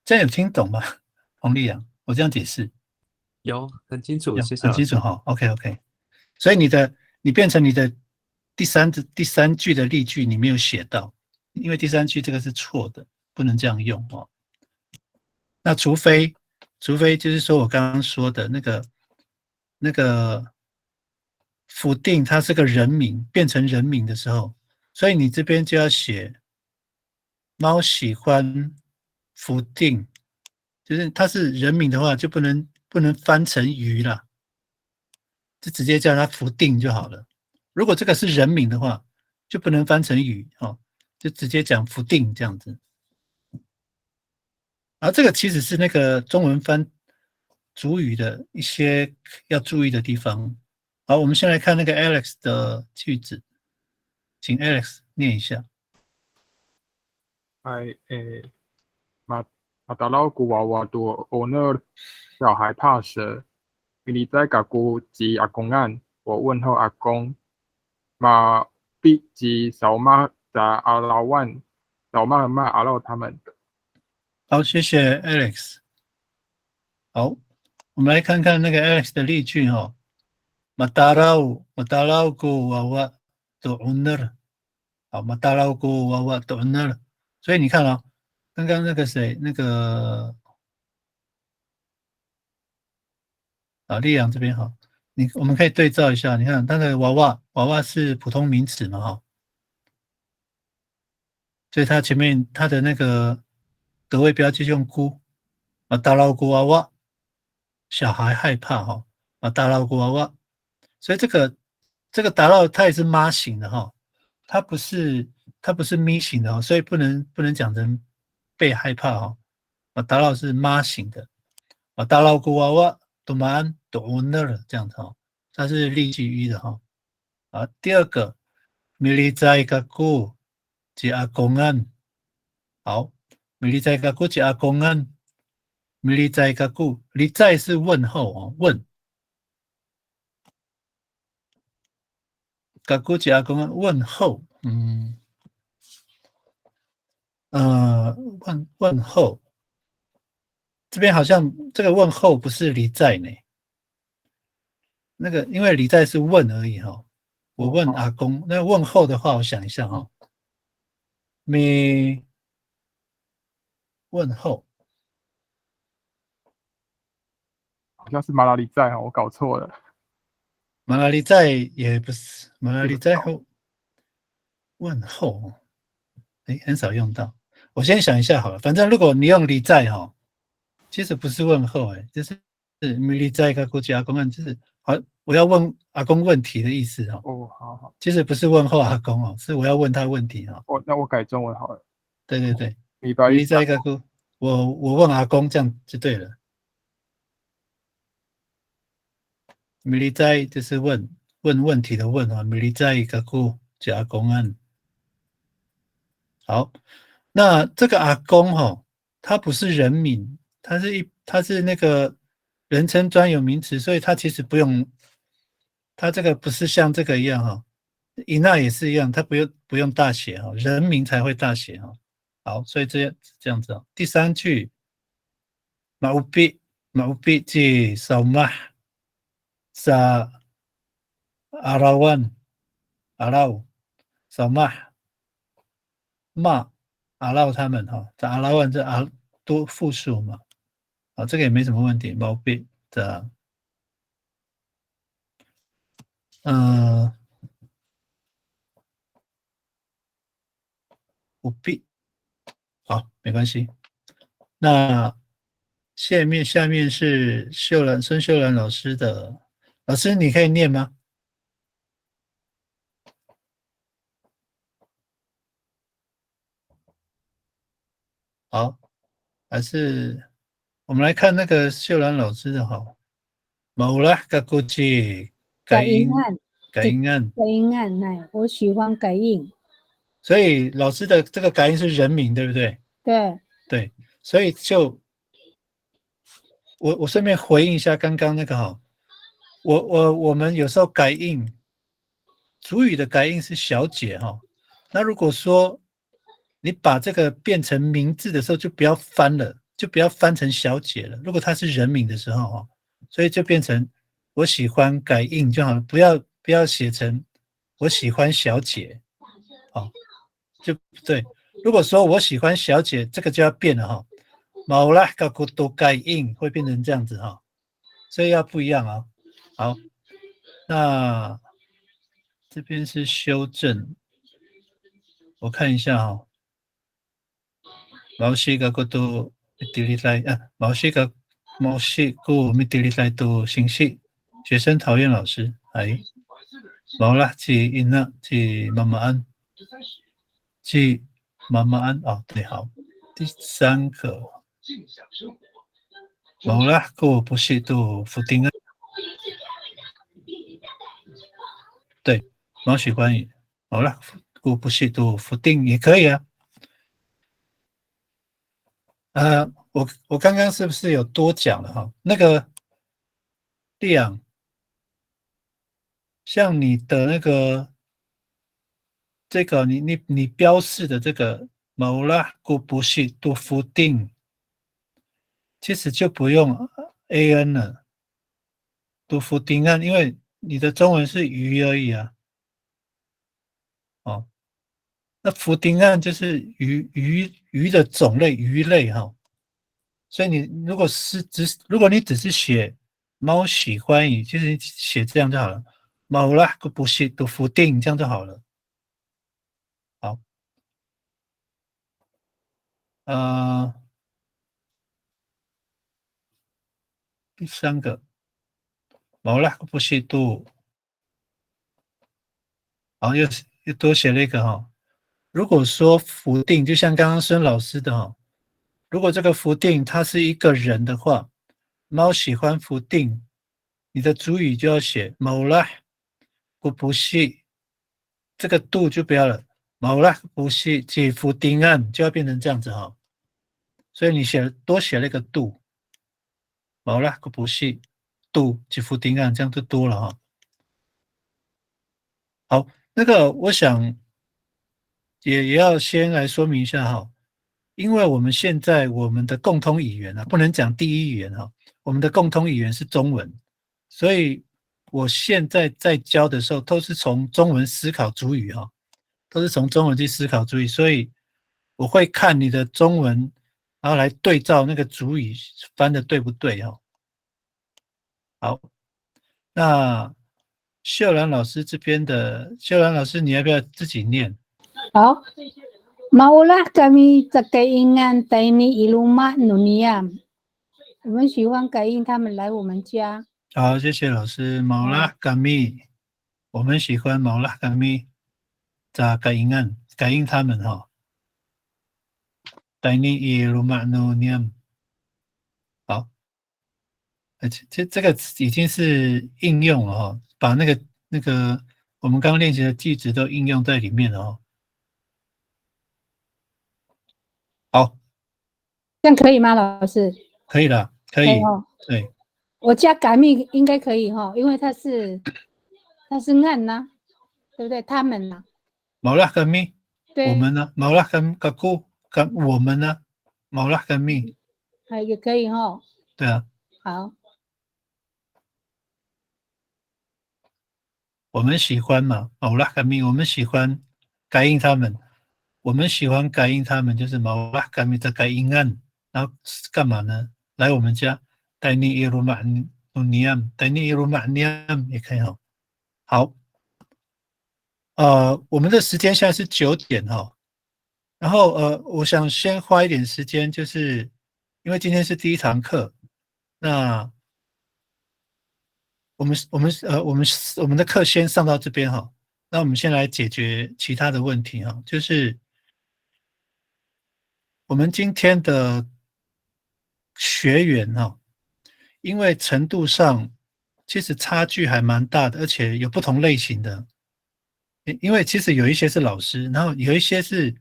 这样有听懂吗？洪丽阳，我这样解释有很清楚，谢谢老师。很清楚哈。OK，所以你变成你的第三句的例句你没有写到，因为第三句这个是错的，不能这样用哦。那除非就是说我刚刚说的那个否定它是个人名，变成人名的时候，所以你这边就要写猫喜欢否定，就是它是人名的话，就不能翻成鱼啦，就直接叫它否定就好了。如果这个是人名的话，就不能翻成鱼哦，就直接讲否定这样子。而这个其实是那个中文翻主语的一些要注意的地方。好，我们先来看那个 Alex 的句子，请 Alex 念一下。马达老古娃娃多 owner 小孩怕蛇，你在嘎古及阿公案，我问候阿公，马必及扫码在阿老万，扫码骂阿老他们。好，谢谢 Alex。好，我们来看看那个 Alex 的例句哈。Mataraw ko wawa to owner。好，mataraw ko wawa to owner。所以你看啊，刚刚那个谁，那个丽阳这边哈，我们可以对照一下，你看他的娃娃是普通名词嘛哈，所以他前面他的那个格位标记用孤，大老孤娃娃，小孩害怕哈，大老孤娃娃，所以这个达到它也是妈型的哈，它不是咪型的哦，所以不能讲成被害怕哈，达到是妈型的，大老孤娃娃都蛮都 owner 这样子哈，它是例句一的哈。啊，第二个 military 个故及阿公安，好 military 个故及阿公安 military 个故，military 是问候哦，问。个故及阿公安问候，问候，这边好像这个问候不是离在呢，那个因为离在是问而已哈。我问阿公，那问候的话，我想一下哈，你问候，好像是马拉里在我搞错了。马拉里在也不是马拉里在后问候，很少用到。我先想一下好了，反正如果你用离在哈，其实不是问候就是离在个国家阿公案，就是好，我要问阿公问题的意思哦。哦，好，其实不是问候阿公哦，是我要问他问题哦。那我改中文好了。对，离在个国，我问阿公这样就对了。米利在就是问问题的问啊，米利在一个故加公案。好，那这个阿公他不是人名，他是那个人称专有名词，所以他其实不用，他这个不是像这个一样伊娜也是一样，他不用大写人名才会大写好，所以这样子第三句，马乌比即扫码sa arawan araw扫码骂阿拉他们这阿拉万这多复数嘛，这个也没什么问题，毛病的，不必，好，没关系。那下面是孙秀兰老师的，老师你可以念吗？好，还是我们来看那个秀兰老师的好。冇啦，个估计在阴暗感应案，感应案，哎，我喜欢感应。所以老师的这个感应是人名，对不对？对，对，所以就我顺便回应一下刚刚那个哈，我们有时候感应主语的感应是小姐哈，那如果说你把这个变成名字的时候，就不要翻了，就不要翻成小姐了。如果它是人名的时候哈，所以就变成我喜欢感应就好了，不要写成我喜欢小姐，哦，就对。如果说我喜欢小姐，这个就要变了哈，冇啦，个个都感应会变成这样子哈，所以要不一样啊。好，那这边是修正，我看一下哈。冇事個都delete 來啊，冇事個咪 delete 來到信息，學生討厭老師，係冇啦，是因啦，是媽媽安，是媽媽安哦，對，好，第三個冇啦，個不是都否定啊，對，冇喜歡語，冇啦，個不是都否定也可以啊。我刚刚是不是有多讲了哈？那个量，像你的那个这个你标示的这个某啦古不是多否定，其实就不用 an 了，多否定案，因为你的中文是鱼而已啊。哦，那否定案就是鱼的种类，鱼类哈。所以你如果你只是写猫喜欢你，其实写这样就好了。猫啦，不是都否定，这样就好了。好，第三个，猫啦，不是都，好，又多写了一个哈。如果说否定，就像刚刚孙老师的哈，如果这个否定它是一个人的话，猫喜欢否定，你的主语就要写猫啦，不是，这个度就不要了。冇啦，不是解否定案就要变成这样子哈，所以你多写了一个度，冇啦，不是度解否定案，这样就多了哈。好，那个我想也要先来说明一下哈，因为我们现在我们的共同语言啊，不能讲第一语言哈，我们的共同语言是中文，所以我现在在教的时候都是从中文思考主语哈。都是从中文去思考主语，所以我会看你的中文，然后来对照那个主语翻的对不对哈。好，那秀兰老师这边的，秀兰老师你要不要自己念？好。Maulah kami sa kaingan taini iluma nuniam。我们喜欢感应他们来我们家。好，谢谢老师。毛拉嘎密，我们喜欢毛拉嘎密，在感应他们哈。taini iluma nuniam。好。这个已经是应用了哈，把那个我们刚刚练习的句子都应用在里面了哦。好，这样可以吗，老师？可以了，可以。哦、对，我加改密应该可以哈，因为它是案呐、对不对？他们呐、毛拉跟密，对，我们呢？毛拉跟顾跟我们呢？毛拉跟密，也可以哈。对啊。好。我们喜欢嘛，毛拉干米，我们喜欢感应他们，我们喜欢感应他们，就是毛拉干米的感应案，然后干嘛呢？来我们家，带你一路马尼亚，带你一路马尼亚也可以哈。好，我们的时间现在是9点哈，然后我想先花一点时间，就是因为今天是第一堂课，那我们的课先上到这边哈，那我们先来解决其他的问题哈，就是我们今天的学员哈，因为程度上其实差距还蛮大的，而且有不同类型的。因为其实有一些是老师，然后有一些是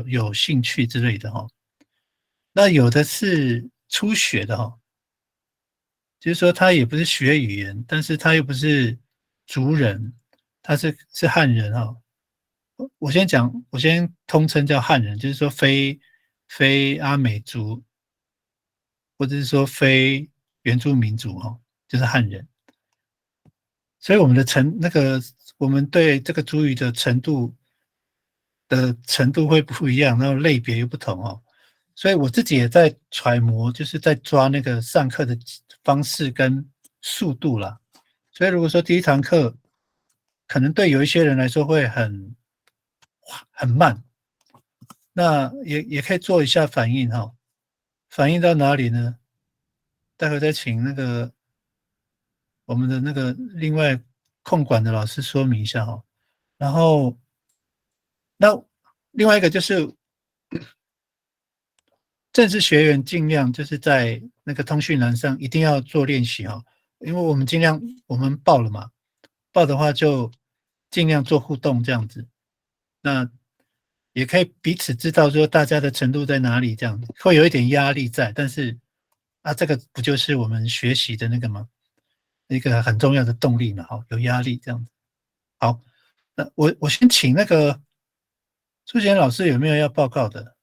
有兴趣之类的哈。那有的是初学的哈，就是说他也不是学语言，但是他又不是族人，他是汉人哈。我先通称叫汉人，就是说非阿美族，或者是说非原住民族哈，就是汉人。所以我们的我们对这个族语的程度会不一样，然后类别又不同哦。所以我自己也在揣摩，就是在抓那个上课的方式跟速度啦。所以如果说第一堂课可能对有一些人来说会很慢，那也可以做一下反应哈。反应到哪里呢？待会再请我们的另外控管的老师说明一下哈。然后那另外一个就是正式学员尽量就是在那个通讯栏上一定要做练习哈，因为我们报了嘛，报的话就尽量做互动这样子，那也可以彼此知道说大家的程度在哪里，这样子会有一点压力在，但是这个不就是我们学习的那个吗？一个很重要的动力嘛，有压力这样子。好，那我先请那个苏贤老师有没有要报告的？